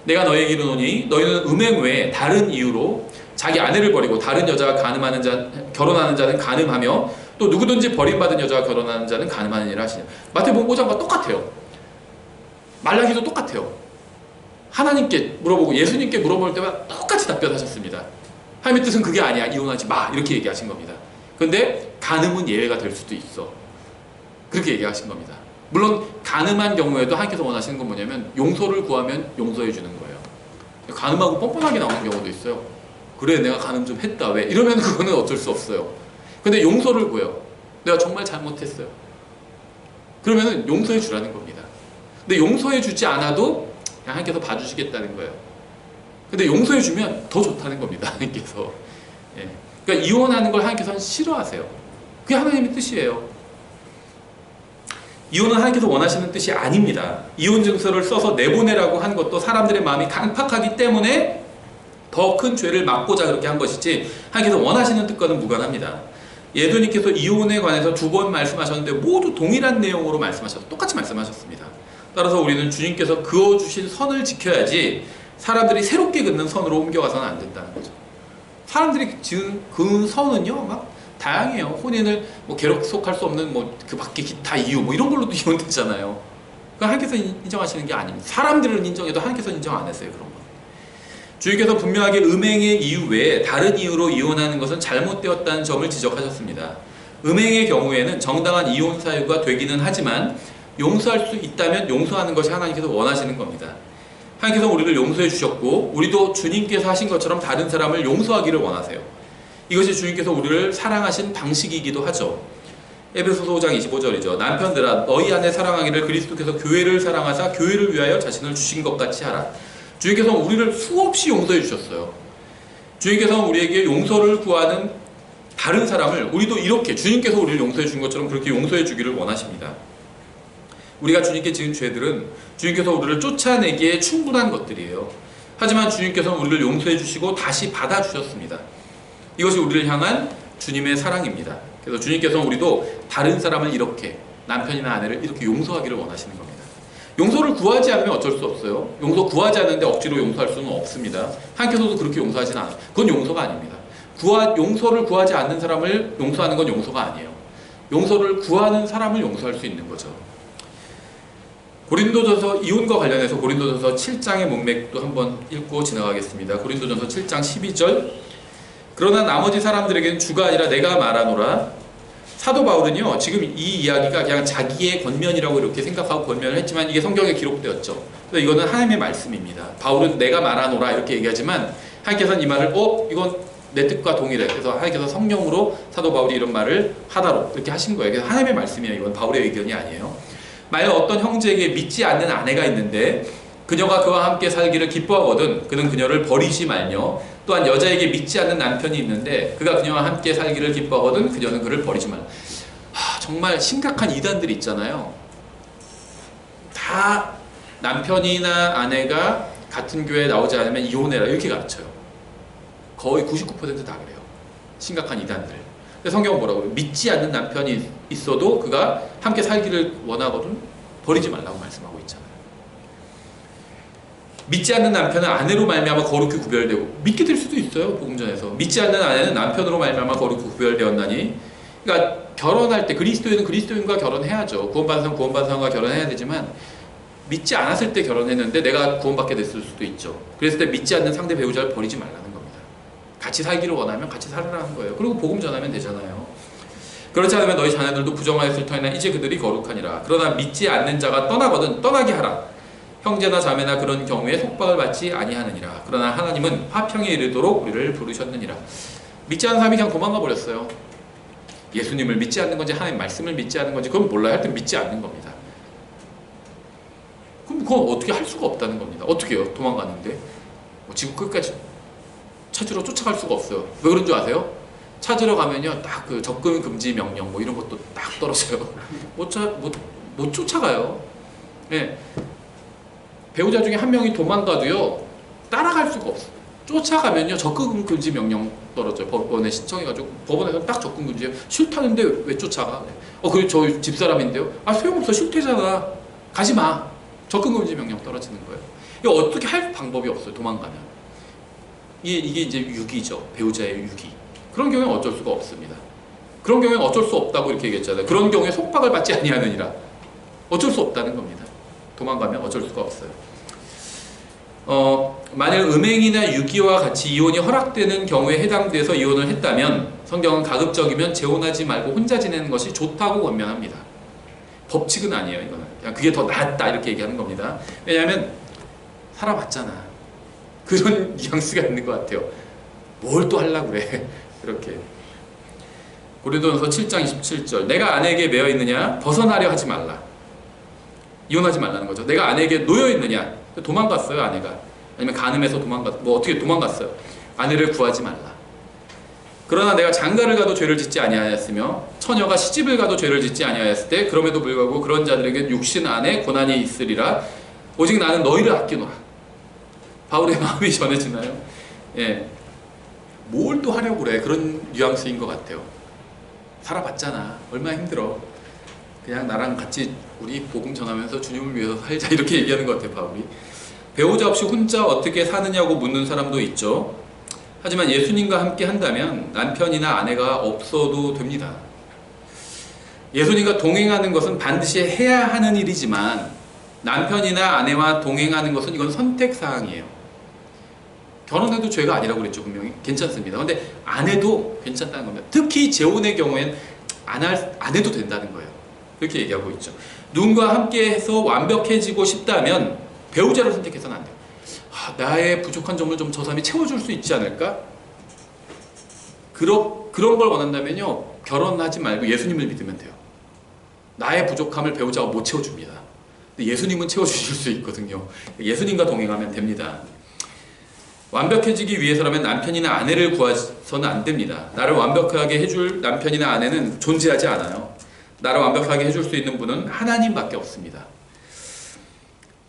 내가 너희에게 이르노니 너희는 음행 외에 다른 이유로 자기 아내를 버리고 다른 여자와 결혼하는 자는 간음하며 또 누구든지 버림받은 여자와 결혼하는 자는 간음하는 일을 하시냐. 마태복음 5장과 똑같아요. 말라기도 똑같아요. 하나님께 물어보고 예수님께 물어볼 때마다 똑같이 답변하셨습니다. 하나님의 뜻은 그게 아니야. 이혼하지 마. 이렇게 얘기하신 겁니다. 그런데 간음은 예외가 될 수도 있어. 그렇게 얘기하신 겁니다. 물론 간음한 경우에도 하나님께서 원하시는 건 뭐냐면 용서를 구하면 용서해 주는 거예요. 간음하고 뻔뻔하게 나오는 경우도 있어요. 그래 내가 간음 좀 했다. 왜? 이러면 그거는 어쩔 수 없어요. 근데 용서를 구해요. 내가 정말 잘못했어요. 그러면 용서해 주라는 겁니다. 근데 용서해 주지 않아도 그냥 하나님께서 봐주시겠다는 거예요. 근데 용서해 주면 더 좋다는 겁니다. 하나님께서. 예. 그러니까 이혼하는 걸 하나님께서는 싫어하세요. 그게 하나님의 뜻이에요. 이혼은 하나님께서 원하시는 뜻이 아닙니다. 이혼 증서를 써서 내보내라고 한 것도 사람들의 마음이 강팍하기 때문에 더 큰 죄를 막고자 그렇게 한 것이지 하나님께서 원하시는 뜻과는 무관합니다. 예수님께서 이혼에 관해서 2번 말씀하셨는데 모두 동일한 내용으로 똑같이 말씀하셨습니다. 따라서 우리는 주님께서 그어주신 선을 지켜야지 사람들이 새롭게 긋는 선으로 옮겨가서는 안 된다는 거죠. 사람들이 그은 선은요 막 다양해요. 혼인을 뭐 계속할 수 없는 뭐 그 밖에 기타 이유 뭐 이런 걸로도 이혼되잖아요. 그 하나님께서 인정하시는 게 아닙니다. 사람들은 인정해도 하나님께서 인정 안 했어요. 그런 거. 주님께서 분명하게 음행의 이유 외에 다른 이유로 이혼하는 것은 잘못되었다는 점을 지적하셨습니다. 음행의 경우에는 정당한 이혼 사유가 되기는 하지만 용서할 수 있다면 용서하는 것이 하나님께서 원하시는 겁니다. 하나님께서 우리를 용서해 주셨고 우리도 주님께서 하신 것처럼 다른 사람을 용서하기를 원하세요. 이것이 주님께서 우리를 사랑하신 방식이기도 하죠. 에베소서 5장 25절이죠. 남편들아 너희 아내 사랑하기를 그리스도께서 교회를 사랑하사 교회를 위하여 자신을 주신 것 같이 하라. 주님께서 우리를 수없이 용서해 주셨어요. 주님께서 우리에게 용서를 구하는 다른 사람을 우리도 이렇게 주님께서 우리를 용서해 준 것처럼 그렇게 용서해 주기를 원하십니다. 우리가 주님께 지은 죄들은 주님께서 우리를 쫓아내기에 충분한 것들이에요. 하지만 주님께서는 우리를 용서해 주시고 다시 받아주셨습니다. 이것이 우리를 향한 주님의 사랑입니다. 그래서 주님께서는 우리도 다른 사람을 이렇게 남편이나 아내를 이렇게 용서하기를 원하시는 겁니다. 용서를 구하지 않으면 어쩔 수 없어요. 용서 구하지 않는데 억지로 용서할 수는 없습니다. 하나님께서도 그렇게 용서하진 않아요. 그건 용서가 아닙니다. 용서를 구하지 않는 사람을 용서하는 건 용서가 아니에요. 용서를 구하는 사람을 용서할 수 있는 거죠. 고린도전서 이혼과 관련해서 고린도전서 7장의 문맥도 한번 읽고 지나가겠습니다. 고린도전서 7장 12절 그러나 나머지 사람들에게는 주가 아니라 내가 말하노라. 사도 바울은요 지금 이 이야기가 그냥 자기의 권면이라고 이렇게 생각하고 권면을 했지만 이게 성경에 기록되었죠. 그래서 이거는 하나님의 말씀입니다. 바울은 내가 말하노라 이렇게 얘기하지만 하나님께서는 이 말을 이건 내 뜻과 동일해. 그래서 하나님께서 성령으로 사도 바울이 이런 말을 하다로 이렇게 하신 거예요. 그래서 하나님의 말씀이에요. 이건 바울의 의견이 아니에요. 만약 어떤 형제에게 믿지 않는 아내가 있는데 그녀가 그와 함께 살기를 기뻐하거든 그는 그녀를 버리지 말며 또한 여자에게 믿지 않는 남편이 있는데 그가 그녀와 함께 살기를 기뻐하거든 그녀는 그를 버리지 말라. 정말 심각한 이단들이 있잖아요. 다 남편이나 아내가 같은 교회에 나오지 않으면 이혼해라 이렇게 가르쳐요. 거의 99% 다 그래요. 심각한 이단들. 성경은 뭐라고 그래요? 믿지 않는 남편이 있어도 그가 함께 살기를 원하거든 버리지 말라고 말씀하고 있잖아요. 믿지 않는 남편은 아내로 말미암아 거룩히 구별되고 믿게 될 수도 있어요. 복음전에서 믿지 않는 아내는 남편으로 말미암아 거룩히 구별되었나니 그러니까 결혼할 때 그리스도인은 그리스도인과 결혼해야죠. 구원받은 사람은 구원받은 사람과 결혼해야 되지만 믿지 않았을 때 결혼했는데 내가 구원받게 됐을 수도 있죠. 그랬을 때 믿지 않는 상대 배우자를 버리지 말라는 겁니다. 같이 살기를 원하면 같이 살으라는 거예요. 그리고 복음 전하면 되잖아요. 그렇지 않으면 너희 자녀들도 부정하였을 터이나 이제 그들이 거룩하니라. 그러나 믿지 않는 자가 떠나거든 떠나게 하라. 형제나 자매나 그런 경우에 속박을 받지 아니하느니라. 그러나 하나님은 화평에 이르도록 우리를 부르셨느니라. 믿지 않는 사람이 그냥 도망가 버렸어요. 예수님을 믿지 않는 건지 하나님 말씀을 믿지 않는 건지 그건 몰라요. 하여튼 믿지 않는 겁니다. 그럼 그건 어떻게 할 수가 없다는 겁니다. 어떻게 해요? 도망가는데 지구 끝까지 찾으러 쫓아갈 수가 없어요. 왜 그런 줄 아세요? 찾으러 가면요 딱 그 접근 금지 명령 뭐 이런 것도 딱 떨어져요. 못 쫓아가요. 네. 배우자 중에 한 명이 도망가도요 따라갈 수가 없어요. 쫓아가면요 접근 금지 명령 떨어져요. 법원에 신청해가지고 법원에서 딱 접근 금지예요. 싫다는데 왜 쫓아가? 그래 저 집사람인데요. 소용없어 싫대잖아. 가지 마. 접근금지 명령 떨어지는 거예요. 이거 어떻게 할 방법이 없어요. 도망가면. 이게 이제 유기죠. 배우자의 유기. 그런 경우에 어쩔 수가 없습니다. 그런 경우에 어쩔 수 없다고 이렇게 얘기했잖아요. 그런 경우에 속박을 받지 아니하느니라. 어쩔 수 없다는 겁니다. 도망가면 어쩔 수가 없어요. 만일 음행이나 유기와 같이 이혼이 허락되는 경우에 해당돼서 이혼을 했다면 성경은 가급적이면 재혼하지 말고 혼자 지내는 것이 좋다고 권면합니다. 법칙은 아니에요. 이거는 그냥 그게 더 낫다 이렇게 얘기하는 겁니다. 왜냐하면 살아봤잖아. 그런 뉘앙스가 있는 것 같아요. 뭘 또 하려고 그래. 그렇게. 고린도전서 7장 27절 내가 아내에게 매여 있느냐 벗어나려 하지 말라. 이혼하지 말라는 거죠. 내가 아내에게 놓여 있느냐 도망갔어요. 아내가. 아니면 간음해서 어떻게 도망갔어요. 아내를 구하지 말라. 그러나 내가 장가를 가도 죄를 짓지 아니하였으며 처녀가 시집을 가도 죄를 짓지 아니하였을 때 그럼에도 불구하고 그런 자들에게 육신 안에 고난이 있으리라. 오직 나는 너희를 아끼노라. 바울의 마음이 전해지나요? 예. 뭘 또 하려고 그래. 그런 뉘앙스인 것 같아요. 살아봤잖아. 얼마나 힘들어. 그냥 나랑 같이 우리 복음 전하면서 주님을 위해서 살자 이렇게 얘기하는 것 같아요. 바울이. 배우자 없이 혼자 어떻게 사느냐고 묻는 사람도 있죠. 하지만 예수님과 함께 한다면 남편이나 아내가 없어도 됩니다. 예수님과 동행하는 것은 반드시 해야 하는 일이지만 남편이나 아내와 동행하는 것은 이건 선택사항이에요. 결혼해도 죄가 아니라고 그랬죠. 분명히 괜찮습니다. 그런데 안 해도 괜찮다는 겁니다. 특히 재혼의 경우엔 안 해도 된다는 거예요. 그렇게 얘기하고 있죠. 누군가 함께해서 완벽해지고 싶다면 배우자를 선택해서는 안 돼요. 나의 부족한 점을 좀 저 사람이 채워줄 수 있지 않을까? 그런 걸 원한다면요 결혼하지 말고 예수님을 믿으면 돼요. 나의 부족함을 배우자가 못 채워줍니다. 근데 예수님은 채워주실 수 있거든요. 예수님과 동행하면 됩니다. 완벽해지기 위해서라면 남편이나 아내를 구해서는 안 됩니다. 나를 완벽하게 해줄 남편이나 아내는 존재하지 않아요. 나를 완벽하게 해줄 수 있는 분은 하나님밖에 없습니다.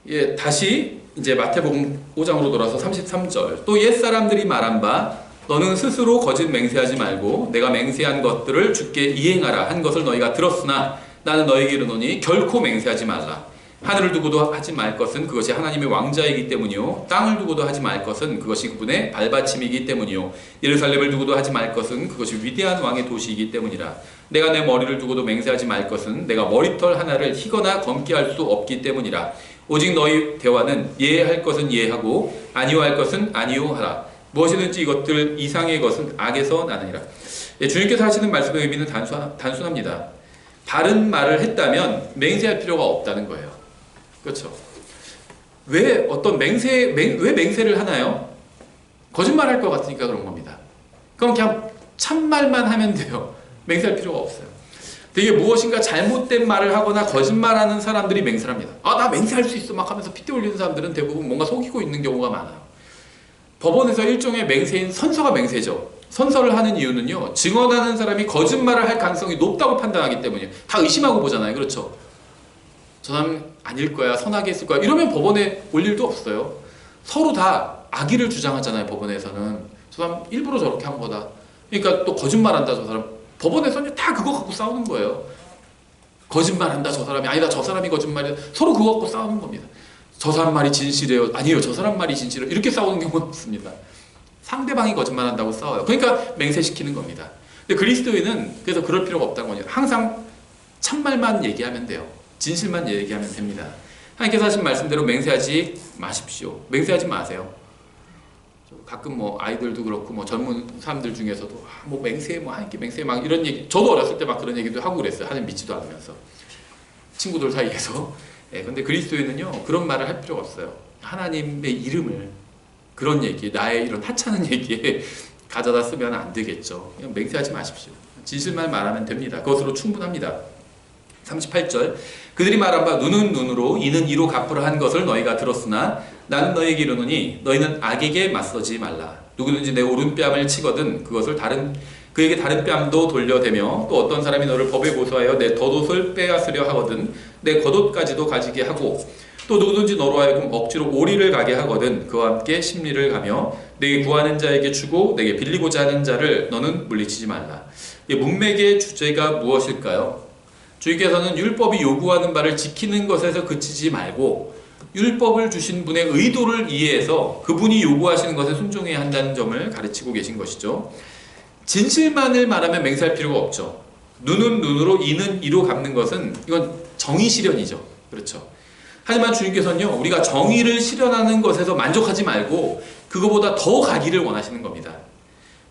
예, 다시 이제 마태복음 5장으로 돌아서 33절 또 옛사람들이 말한 바 너는 스스로 거짓 맹세하지 말고 내가 맹세한 것들을 주께 이행하라 한 것을 너희가 들었으나 나는 너희에게 이르노니 결코 맹세하지 말라. 하늘을 두고도 하지 말 것은 그것이 하나님의 왕자이기 때문이요 땅을 두고도 하지 말 것은 그것이 그분의 발받침이기 때문이요 예루살렘을 두고도 하지 말 것은 그것이 위대한 왕의 도시이기 때문이라. 내가 내 머리를 두고도 맹세하지 말 것은 내가 머리털 하나를 희거나 검게 할 수 없기 때문이라. 오직 너희 대화는 예할 것은 예하고 아니요 할 것은 아니요 하라. 무엇이든지 이것들 이상의 것은 악에서 나느니라. 예, 주님께서 하시는 말씀의 의미는 단순합니다. 바른 말을 했다면 맹세할 필요가 없다는 거예요. 그렇죠? 왜 맹세를 하나요? 거짓말할 것 같으니까 그런 겁니다. 그럼 그냥 참말만 하면 돼요. 맹세할 필요가 없어요. 되게 무엇인가 잘못된 말을 하거나 거짓말하는 사람들이 맹세를 합니다. 나 맹세할 수 있어 막 하면서 핏대 올리는 사람들은 대부분 뭔가 속이고 있는 경우가 많아요. 법원에서 일종의 맹세인 선서가 맹세죠. 선서를 하는 이유는요, 증언하는 사람이 거짓말을 할 가능성이 높다고 판단하기 때문이에요. 다 의심하고 보잖아요. 그렇죠? 저 사람 아닐 거야, 선하게 했을 거야. 이러면 법원에 올 일도 없어요. 서로 다 악의를 주장하잖아요. 법원에서는 저 사람 일부러 저렇게 한 거다. 그러니까 또 거짓말한다 저 사람. 법원에서는 다 그거 갖고 싸우는 거예요. 거짓말한다 저 사람이 아니다 저 사람이 거짓말이다. 서로 그거 갖고 싸우는 겁니다. 저 사람 말이 진실이에요. 아니에요 저 사람 말이 진실이에요. 이렇게 싸우는 경우는 없습니다. 상대방이 거짓말한다고 싸워요. 그러니까 맹세시키는 겁니다. 근데 그리스도인은 그래서 그럴 필요가 없다는 거죠. 항상 참말만 얘기하면 돼요. 진실만 얘기하면 됩니다. 하나님께서 하신 말씀대로 맹세하지 마십시오. 맹세하지 마세요. 가끔 뭐 아이들도 그렇고 뭐 젊은 사람들 중에서도 뭐 맹세 뭐 하나님께 맹세 막 이런 얘기 저도 어렸을 때 막 그런 얘기도 하고 그랬어요. 하나님 믿지도 않으면서 친구들 사이에서. 근데 그리스도인은요 그런 말을 할 필요가 없어요. 하나님의 이름을 그런 얘기 나의 이런 하찮은 얘기에 가져다 쓰면 안 되겠죠. 그냥 맹세하지 마십시오. 진실만 말하면 됩니다. 그것으로 충분합니다. 38절 그들이 말한 바 눈은 눈으로 이는 이로 갚으라 한 것을 너희가 들었으나 나는 너희에게 이르노니 너희는 악에게 맞서지 말라. 누구든지 내 오른뺨을 치거든 그에게 다른 뺨도 돌려대며 또 어떤 사람이 너를 법에 고소하여 내 덧옷을 빼앗으려 하거든 내 겉옷까지도 가지게 하고 또 누구든지 너로 하여금 억지로 오리를 가게 하거든 그와 함께 심리를 가며 내게 구하는 자에게 주고 내게 빌리고자 하는 자를 너는 물리치지 말라. 이 문맥의 주제가 무엇일까요? 주님께서는 율법이 요구하는 바를 지키는 것에서 그치지 말고 율법을 주신 분의 의도를 이해해서 그분이 요구하시는 것에 순종해야 한다는 점을 가르치고 계신 것이죠. 진실만을 말하면 맹세할 필요가 없죠. 눈은 눈으로 이는 이로 갚는 것은 이건 정의 실현이죠. 그렇죠. 하지만 주님께서는요, 우리가 정의를 실현하는 것에서 만족하지 말고 그거보다 더 가기를 원하시는 겁니다.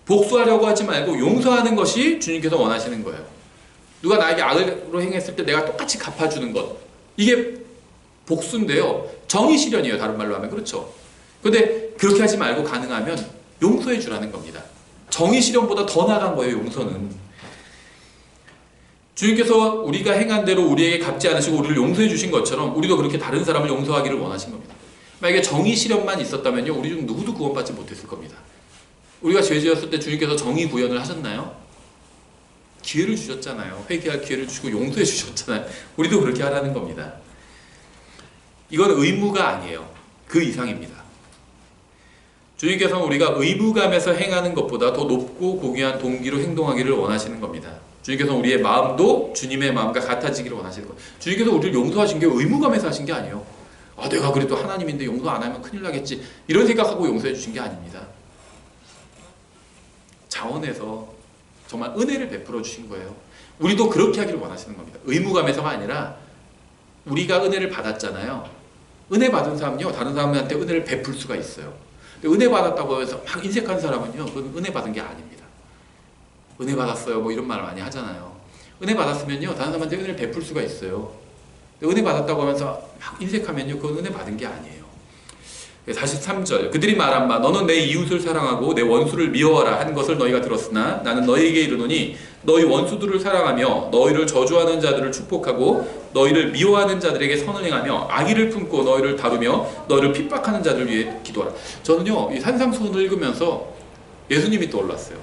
복수하려고 하지 말고 용서하는 것이 주님께서 원하시는 거예요. 누가 나에게 악으로 행했을 때 내가 똑같이 갚아주는 것, 이게 복수인데요, 정의 실현이에요. 다른 말로 하면. 그렇죠. 근데 그렇게 하지 말고 가능하면 용서해 주라는 겁니다. 정의 실현보다 더 나아간 거예요. 용서는. 주님께서 우리가 행한 대로 우리에게 갚지 않으시고 우리를 용서해 주신 것처럼 우리도 그렇게 다른 사람을 용서하기를 원하신 겁니다. 만약에 정의 실현만 있었다면요, 우리 중 누구도 구원받지 못했을 겁니다. 우리가 죄 지었을 때 주님께서 정의 구현을 하셨나요? 기회를 주셨잖아요. 회개할 기회를 주시고 용서해 주셨잖아요. 우리도 그렇게 하라는 겁니다. 이건 의무가 아니에요. 그 이상입니다. 주님께서는 우리가 의무감에서 행하는 것보다 더 높고 고귀한 동기로 행동하기를 원하시는 겁니다. 주님께서는 우리의 마음도 주님의 마음과 같아지기를 원하시는 거예요. 주님께서 우리를 용서하신 게 의무감에서 하신 게 아니에요. 아, 내가 그래도 하나님인데 용서 안 하면 큰일 나겠지, 이런 생각하고 용서해 주신 게 아닙니다. 자원에서 정말 은혜를 베풀어 주신 거예요. 우리도 그렇게 하기를 원하시는 겁니다. 의무감에서가 아니라 우리가 은혜를 받았잖아요. 은혜 받은 사람은요, 다른 사람한테 은혜를 베풀 수가 있어요. 은혜 받았다고 해서 막 인색한 사람은요, 그건 은혜 받은 게 아닙니다. 은혜 받았어요, 뭐 이런 말 많이 하잖아요. 은혜 받았으면요, 다른 사람한테 은혜를 베풀 수가 있어요. 은혜 받았다고 하면서 막 인색하면요, 그건 은혜 받은 게 아니에요. 43절, 그들이 말한 바 너는 내 이웃을 사랑하고 내 원수를 미워하라 한 것을 너희가 들었으나 나는 너희에게 이르노니 너희 원수들을 사랑하며 너희를 저주하는 자들을 축복하고 너희를 미워하는 자들에게 선을 행하며 악의를 품고 너희를 다루며 너희를 핍박하는 자들을 위해 기도하라. 저는요, 이 산상수훈을 읽으면서 예수님이 떠올랐어요.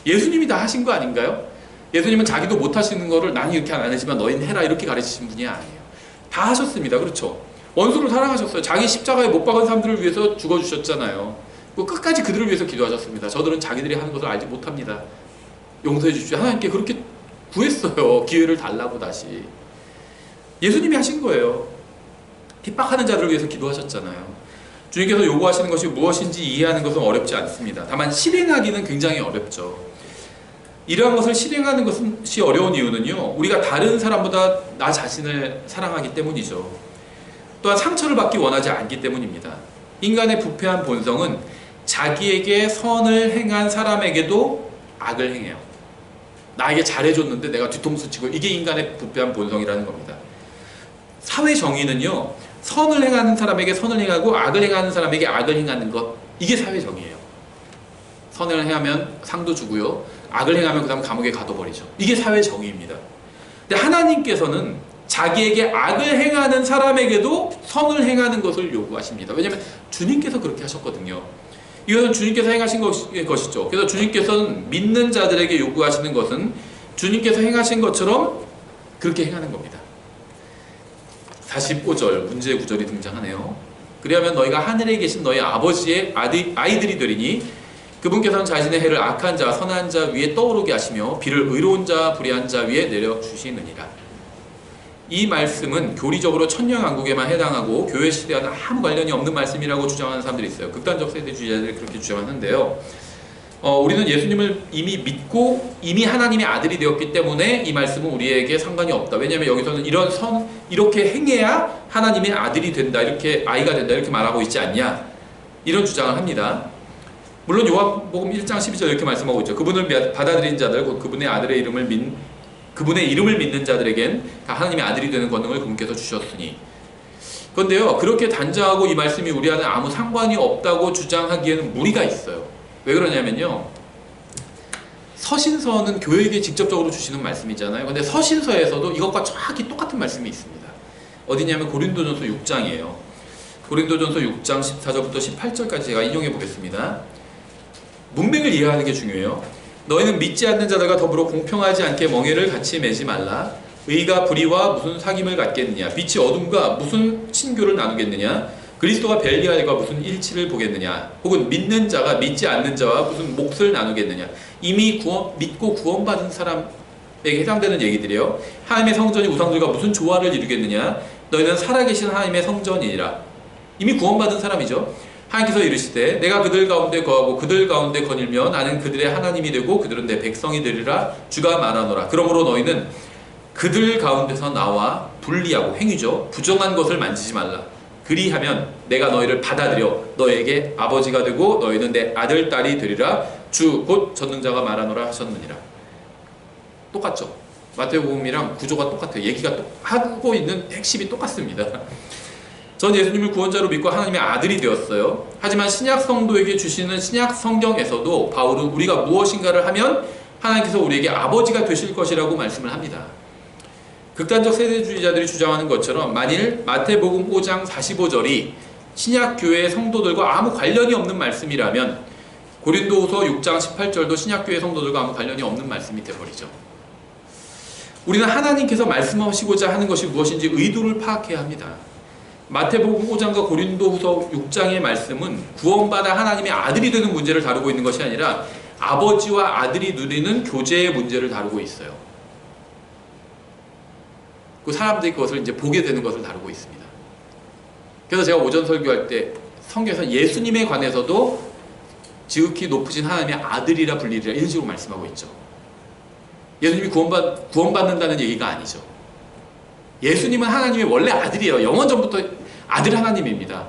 예수님이 다 하신 거 아닌가요? 예수님은 자기도 못 하시는 거를 나는 이렇게 안 하지만 너희는 해라, 이렇게 가르치신 분이 아니에요. 다 하셨습니다. 그렇죠? 원수를 사랑하셨어요. 자기 십자가에 못 박은 사람들을 위해서 죽어주셨잖아요. 끝까지 그들을 위해서 기도하셨습니다. 저들은 자기들이 하는 것을 알지 못합니다. 용서해 주십시오. 하나님께 그렇게 구했어요. 기회를 달라고 다시. 예수님이 하신 거예요. 핍박하는 자들을 위해서 기도하셨잖아요. 주님께서 요구하시는 것이 무엇인지 이해하는 것은 어렵지 않습니다. 다만 실행하기는 굉장히 어렵죠. 이러한 것을 실행하는 것이 어려운 이유는요, 우리가 다른 사람보다 나 자신을 사랑하기 때문이죠. 또한 상처를 받기 원하지 않기 때문입니다. 인간의 부패한 본성은 자기에게 선을 행한 사람에게도 악을 행해요. 나에게 잘해줬는데 내가 뒤통수 치고, 이게 인간의 부패한 본성이라는 겁니다. 사회 정의는요, 선을 행하는 사람에게 선을 행하고 악을 행하는 사람에게 악을 행하는 것, 이게 사회 정의예요. 선을 행하면 상도 주고요, 악을 행하면 그 다음 감옥에 가둬버리죠. 이게 사회 정의입니다. 근데 하나님께서는 자기에게 악을 행하는 사람에게도 선을 행하는 것을 요구하십니다. 왜냐하면 주님께서 그렇게 하셨거든요. 이것은 주님께서 행하신 것이죠. 그래서 주님께서는 믿는 자들에게 요구하시는 것은 주님께서 행하신 것처럼 그렇게 행하는 겁니다. 45절 문제 구절이 등장하네요. 그리하면 너희가 하늘에 계신 너희 아버지의 아이들이 되리니 그분께서는 자신의 해를 악한 자 선한 자 위에 떠오르게 하시며 비를 의로운 자 불의한 자 위에 내려주시느니라. 이 말씀은 교리적으로 천년왕국에만 해당하고 교회 시대와는 아무 관련이 없는 말씀이라고 주장하는 사람들이 있어요. 극단적 세대주의자들이 그렇게 주장하는데요. 우리는 예수님을 이미 믿고 이미 하나님의 아들이 되었기 때문에 이 말씀은 우리에게 상관이 없다. 왜냐하면 여기서는 이렇게 행해야 하나님의 아들이 된다, 이렇게 아이가 된다, 이렇게 말하고 있지 않냐, 이런 주장을 합니다. 물론 요한복음 1장 12절 이렇게 말씀하고 있죠. 그분을 받아들인 자들, 그분의 이름을 믿는 자들에겐 다 하나님의 아들이 되는 권능을 그분께서 주셨으니. 그런데요, 그렇게 단정하고 이 말씀이 우리 안에 아무 상관이 없다고 주장하기에는 무리가 있어요. 왜 그러냐면요, 서신서는 교회에게 직접적으로 주시는 말씀이잖아요. 근데 서신서에서도 이것과 정확히 똑같은 말씀이 있습니다. 어디냐면 고린도전서 6장이에요. 고린도전서 6장 14절부터 18절까지 제가 인용해 보겠습니다. 문맥을 이해하는 게 중요해요. 너희는 믿지 않는 자들과 더불어 공평하지 않게 멍에를 같이 매지 말라. 의가 불의와 무슨 사귐을 갖겠느냐? 빛이 어둠과 무슨 친교를 나누겠느냐? 그리스도가 벨리알과 무슨 일치를 보겠느냐? 혹은 믿는 자가 믿지 않는 자와 무슨 몫을 나누겠느냐? 이미 믿고 구원받은 사람에게 해당되는 얘기들이에요. 하나님의 성전이 우상들과 무슨 조화를 이루겠느냐? 너희는 살아계신 하나님의 성전이니라. 이미 구원받은 사람이죠. 하나님께서 이르시되 내가 그들 가운데 거하고 그들 가운데 거닐며 나는 그들의 하나님이 되고 그들은 내 백성이 되리라 주가 말하노라. 그러므로 너희는 그들 가운데서 나와 분리하고 행위죠. 부정한 것을 만지지 말라. 그리하면 내가 너희를 받아들여 너에게 아버지가 되고 너희는 내 아들 딸이 되리라. 주 곧 전능자가 말하노라 하셨느니라. 똑같죠. 마태복음이랑 구조가 똑같아요. 얘기가 하고 있는 핵심이 똑같습니다. 전 예수님을 구원자로 믿고 하나님의 아들이 되었어요. 하지만 신약 성도에게 주시는 신약 성경에서도 바울은 우리가 무엇인가를 하면 하나님께서 우리에게 아버지가 되실 것이라고 말씀을 합니다. 극단적 세대주의자들이 주장하는 것처럼 만일 마태복음 5장 45절이 신약교회 성도들과 아무 관련이 없는 말씀이라면 고린도후서 6장 18절도 신약교회 성도들과 아무 관련이 없는 말씀이 되어버리죠. 우리는 하나님께서 말씀하시고자 하는 것이 무엇인지 의도를 파악해야 합니다. 마태복음 5장과 고린도후서 6장의 말씀은 구원받아 하나님의 아들이 되는 문제를 다루고 있는 것이 아니라 아버지와 아들이 누리는 교제의 문제를 다루고 있어요. 그 사람들이 그것을 이제 보게 되는 것을 다루고 있습니다. 그래서 제가 오전 설교할 때 성경에서 예수님에 관해서도 지극히 높으신 하나님의 아들이라 불리리라 이런 식으로 말씀하고 있죠. 예수님이 구원받는다는 얘기가 아니죠. 예수님은 하나님의 원래 아들이에요. 영원 전부터 아들 하나님입니다.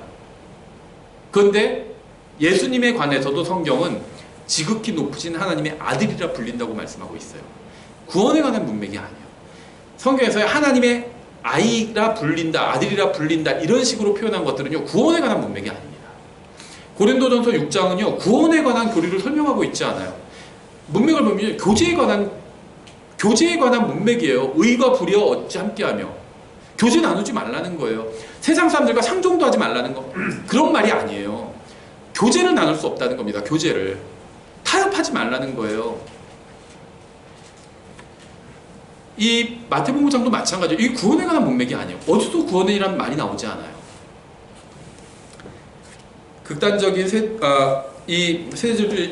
그런데 예수님에 관해서도 성경은 지극히 높으신 하나님의 아들이라 불린다고 말씀하고 있어요. 구원에 관한 문맥이 아니에요. 성경에서 하나님의 아이라 불린다, 아들이라 불린다 이런 식으로 표현한 것들은요 구원에 관한 문맥이 아닙니다. 고린도전서 6장은요 구원에 관한 교리를 설명하고 있지 않아요. 문맥을 보면 교제에 관한 문맥이에요. 의와 불의와 어찌 함께하며 교제 나누지 말라는 거예요. 세상 사람들과 상종도 하지 말라는 거 그런 말이 아니에요. 교제를 나눌 수 없다는 겁니다. 교제를 타협하지 말라는 거예요. 이 마태복음 5장도 마찬가지예요. 이 구원에 관한 문맥이 아니에요. 어디서 구원이라는 말이 나오지 않아요. 극단적인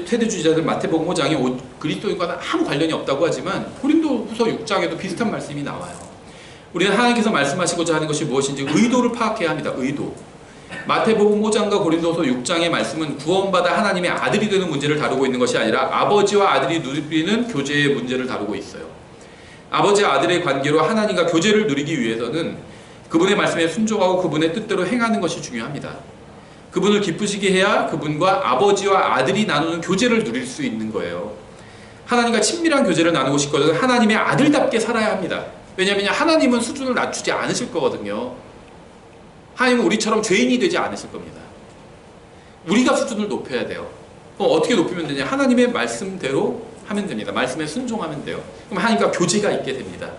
세대주의자들 마태복음 5장에 그리스도인과는 아무 관련이 없다고 하지만 고린도후서 6장에도 비슷한 말씀이 나와요. 우리는 하나님께서 말씀하시고자 하는 것이 무엇인지 의도를 파악해야 합니다. 의도. 마태복음 5장과 고린도후서 6장의 말씀은 구원받아 하나님의 아들이 되는 문제를 다루고 있는 것이 아니라 아버지와 아들이 누리는 교제의 문제를 다루고 있어요. 아버지와 아들의 관계로 하나님과 교제를 누리기 위해서는 그분의 말씀에 순종하고 그분의 뜻대로 행하는 것이 중요합니다. 그분을 기쁘시게 해야 그분과 아버지와 아들이 나누는 교제를 누릴 수 있는 거예요. 하나님과 친밀한 교제를 나누고 싶거든 하나님의 아들답게 살아야 합니다. 왜냐하면 하나님은 수준을 낮추지 않으실 거거든요. 하나님은 우리처럼 죄인이 되지 않으실 겁니다. 우리가 수준을 높여야 돼요. 그럼 어떻게 높이면 되냐? 하나님의 말씀대로 하면 됩니다. 말씀에 순종하면 돼요. 그럼 하나님과 교제가 있게 됩니다.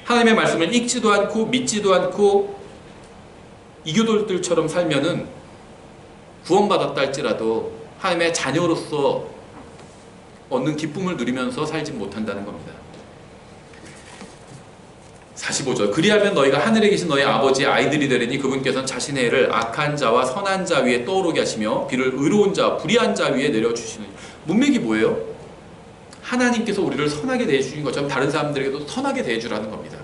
하나님의 말씀을 읽지도 않고 믿지도 않고 이교도들처럼 살면은 구원받았다 할지라도 하나님의 자녀로서 얻는 기쁨을 누리면서 살지 못한다는 겁니다. 45절 그리하면 너희가 하늘에 계신 너희 아버지의 아이들이 되리니 그분께서는 자신의 애를 악한 자와 선한 자 위에 떠오르게 하시며 비를 의로운 자와 불의한 자 위에 내려주시는 문맥이 뭐예요? 하나님께서 우리를 선하게 대해주신 것처럼 다른 사람들에게도 선하게 대해주라는 겁니다.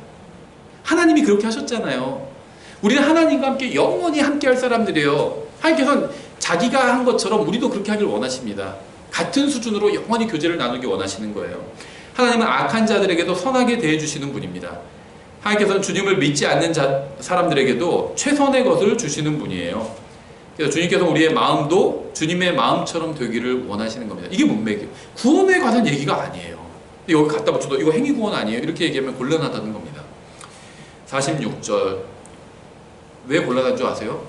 하나님이 그렇게 하셨잖아요. 우리는 하나님과 함께 영원히 함께 할 사람들이에요. 하나님께서는 자기가 한 것처럼 우리도 그렇게 하길 원하십니다. 같은 수준으로 영원히 교제를 나누기 원하시는 거예요. 하나님은 악한 자들에게도 선하게 대해주시는 분입니다. 하나님께서는 주님을 믿지 않는 사람들에게도 최선의 것을 주시는 분이에요. 그래서 주님께서 우리의 마음도 주님의 마음처럼 되기를 원하시는 겁니다. 이게 문맥이에요. 구원에 관한 얘기가 아니에요. 여기 갖다 붙여도 이거 행위구원 아니에요? 이렇게 얘기하면 곤란하다는 겁니다. 46절 왜 곤란한 줄 아세요?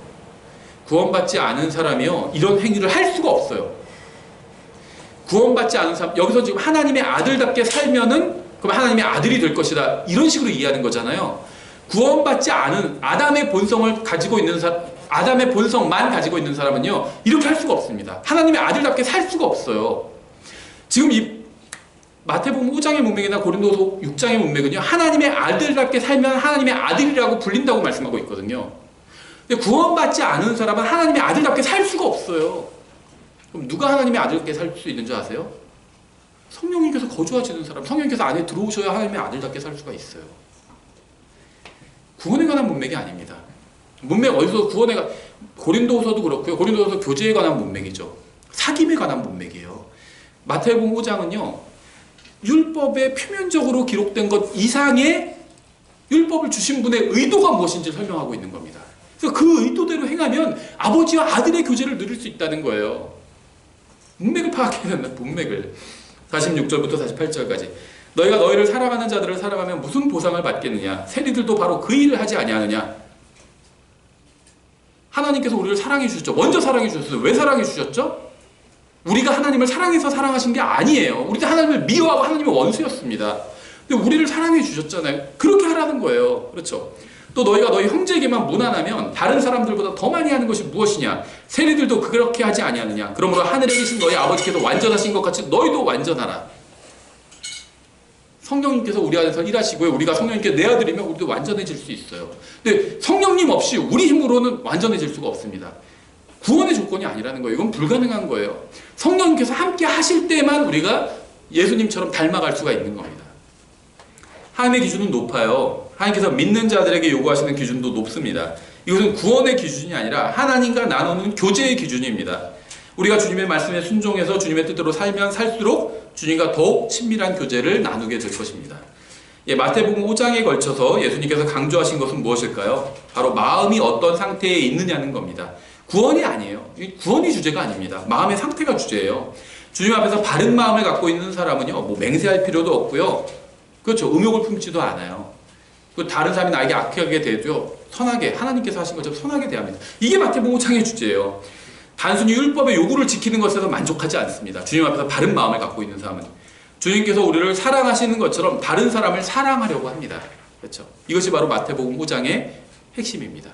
구원받지 않은 사람이요 이런 행위를 할 수가 없어요. 구원받지 않은 사람 여기서 지금 하나님의 아들답게 살면은 그럼 하나님의 아들이 될 것이다 이런 식으로 이해하는 거잖아요. 구원받지 않은 아담의 본성을 가지고 있는 아담의 본성만 가지고 있는 사람은요 이렇게 할 수가 없습니다. 하나님의 아들답게 살 수가 없어요. 지금 이 마태복음 5장의 문맥이나 고린도서 6장의 문맥은요 하나님의 아들답게 살면 하나님의 아들이라고 불린다고 말씀하고 있거든요. 근데 구원받지 않은 사람은 하나님의 아들답게 살 수가 없어요. 그럼 누가 하나님의 아들답게 살 수 있는 줄 아세요? 성령님께서 거주하시는 사람, 성령님께서 안에 들어오셔야 하나님의 아들답게 살 수가 있어요. 구원에 관한 문맥이 아닙니다. 문맥 어디서 고린도서도 그렇고요. 고린도서 교제에 관한 문맥이죠. 사귐에 관한 문맥이에요. 마태복음 5장은요. 율법에 표면적으로 기록된 것 이상의 율법을 주신 분의 의도가 무엇인지 설명하고 있는 겁니다. 그래서 그 의도대로 행하면 아버지와 아들의 교제를 누릴 수 있다는 거예요. 문맥을 파악해야 된다. 문맥을. 46절부터 48절까지. 너희가 너희를 사랑하는 자들을 사랑하면 무슨 보상을 받겠느냐? 세리들도 바로 그 일을 하지 아니하느냐? 하나님께서 우리를 사랑해 주셨죠. 먼저 사랑해 주셨어요. 왜 사랑해 주셨죠? 우리가 하나님을 사랑해서 사랑하신 게 아니에요. 우리도 하나님을 미워하고 하나님의 원수였습니다. 근데 우리를 사랑해 주셨잖아요. 그렇게 하라는 거예요. 그렇죠? 또 너희가 너희 형제에게만 무난하면 다른 사람들보다 더 많이 하는 것이 무엇이냐? 세리들도 그렇게 하지 아니하느냐? 그러므로 하늘에 계신 너희 아버지께서 완전하신 것 같이 너희도 완전하라. 성령님께서 우리 안에서 일하시고요. 우리가 성령님께 내어드리면 우리도 완전해질 수 있어요. 근데 성령님 없이 우리 힘으로는 완전해질 수가 없습니다. 구원의 조건이 아니라는 거예요. 이건 불가능한 거예요. 성령님께서 함께 하실 때만 우리가 예수님처럼 닮아갈 수가 있는 겁니다. 하나님의 기준은 높아요. 하나님께서 믿는 자들에게 요구하시는 기준도 높습니다. 이것은 구원의 기준이 아니라 하나님과 나누는 교제의 기준입니다. 우리가 주님의 말씀에 순종해서 주님의 뜻대로 살면 살수록 주님과 더욱 친밀한 교제를 나누게 될 것입니다. 마태복음 5장에 걸쳐서 예수님께서 강조하신 것은 무엇일까요? 바로 마음이 어떤 상태에 있느냐는 겁니다. 구원이 아니에요. 구원이 주제가 아닙니다. 마음의 상태가 주제예요. 주님 앞에서 바른 마음을 갖고 있는 사람은요, 뭐 맹세할 필요도 없고요. 그렇죠. 음욕을 품지도 않아요. 그 다른 사람이 나에게 악하게 대도요, 선하게, 하나님께서 하신 것처럼 선하게 대합니다. 이게 마태복음 5장의 주제예요. 단순히 율법의 요구를 지키는 것에서 만족하지 않습니다. 주님 앞에서 바른 마음을 갖고 있는 사람은 주님께서 우리를 사랑하시는 것처럼 다른 사람을 사랑하려고 합니다. 그렇죠? 이것이 바로 마태복음 5장의 핵심입니다.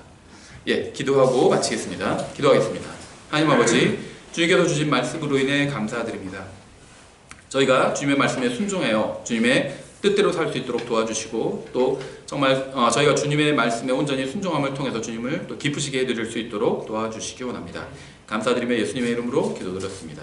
기도하고 마치겠습니다. 기도하겠습니다. 하나님 아버지, 주님께서 주신 말씀으로 인해 감사드립니다. 저희가 주님의 말씀에 순종하여 주님의 뜻대로 살 수 있도록 도와주시고, 또 정말 저희가 주님의 말씀에 온전히 순종함을 통해서 주님을 또 기쁘시게 해드릴 수 있도록 도와주시기 원합니다. 감사드리며 예수님의 이름으로 기도드렸습니다.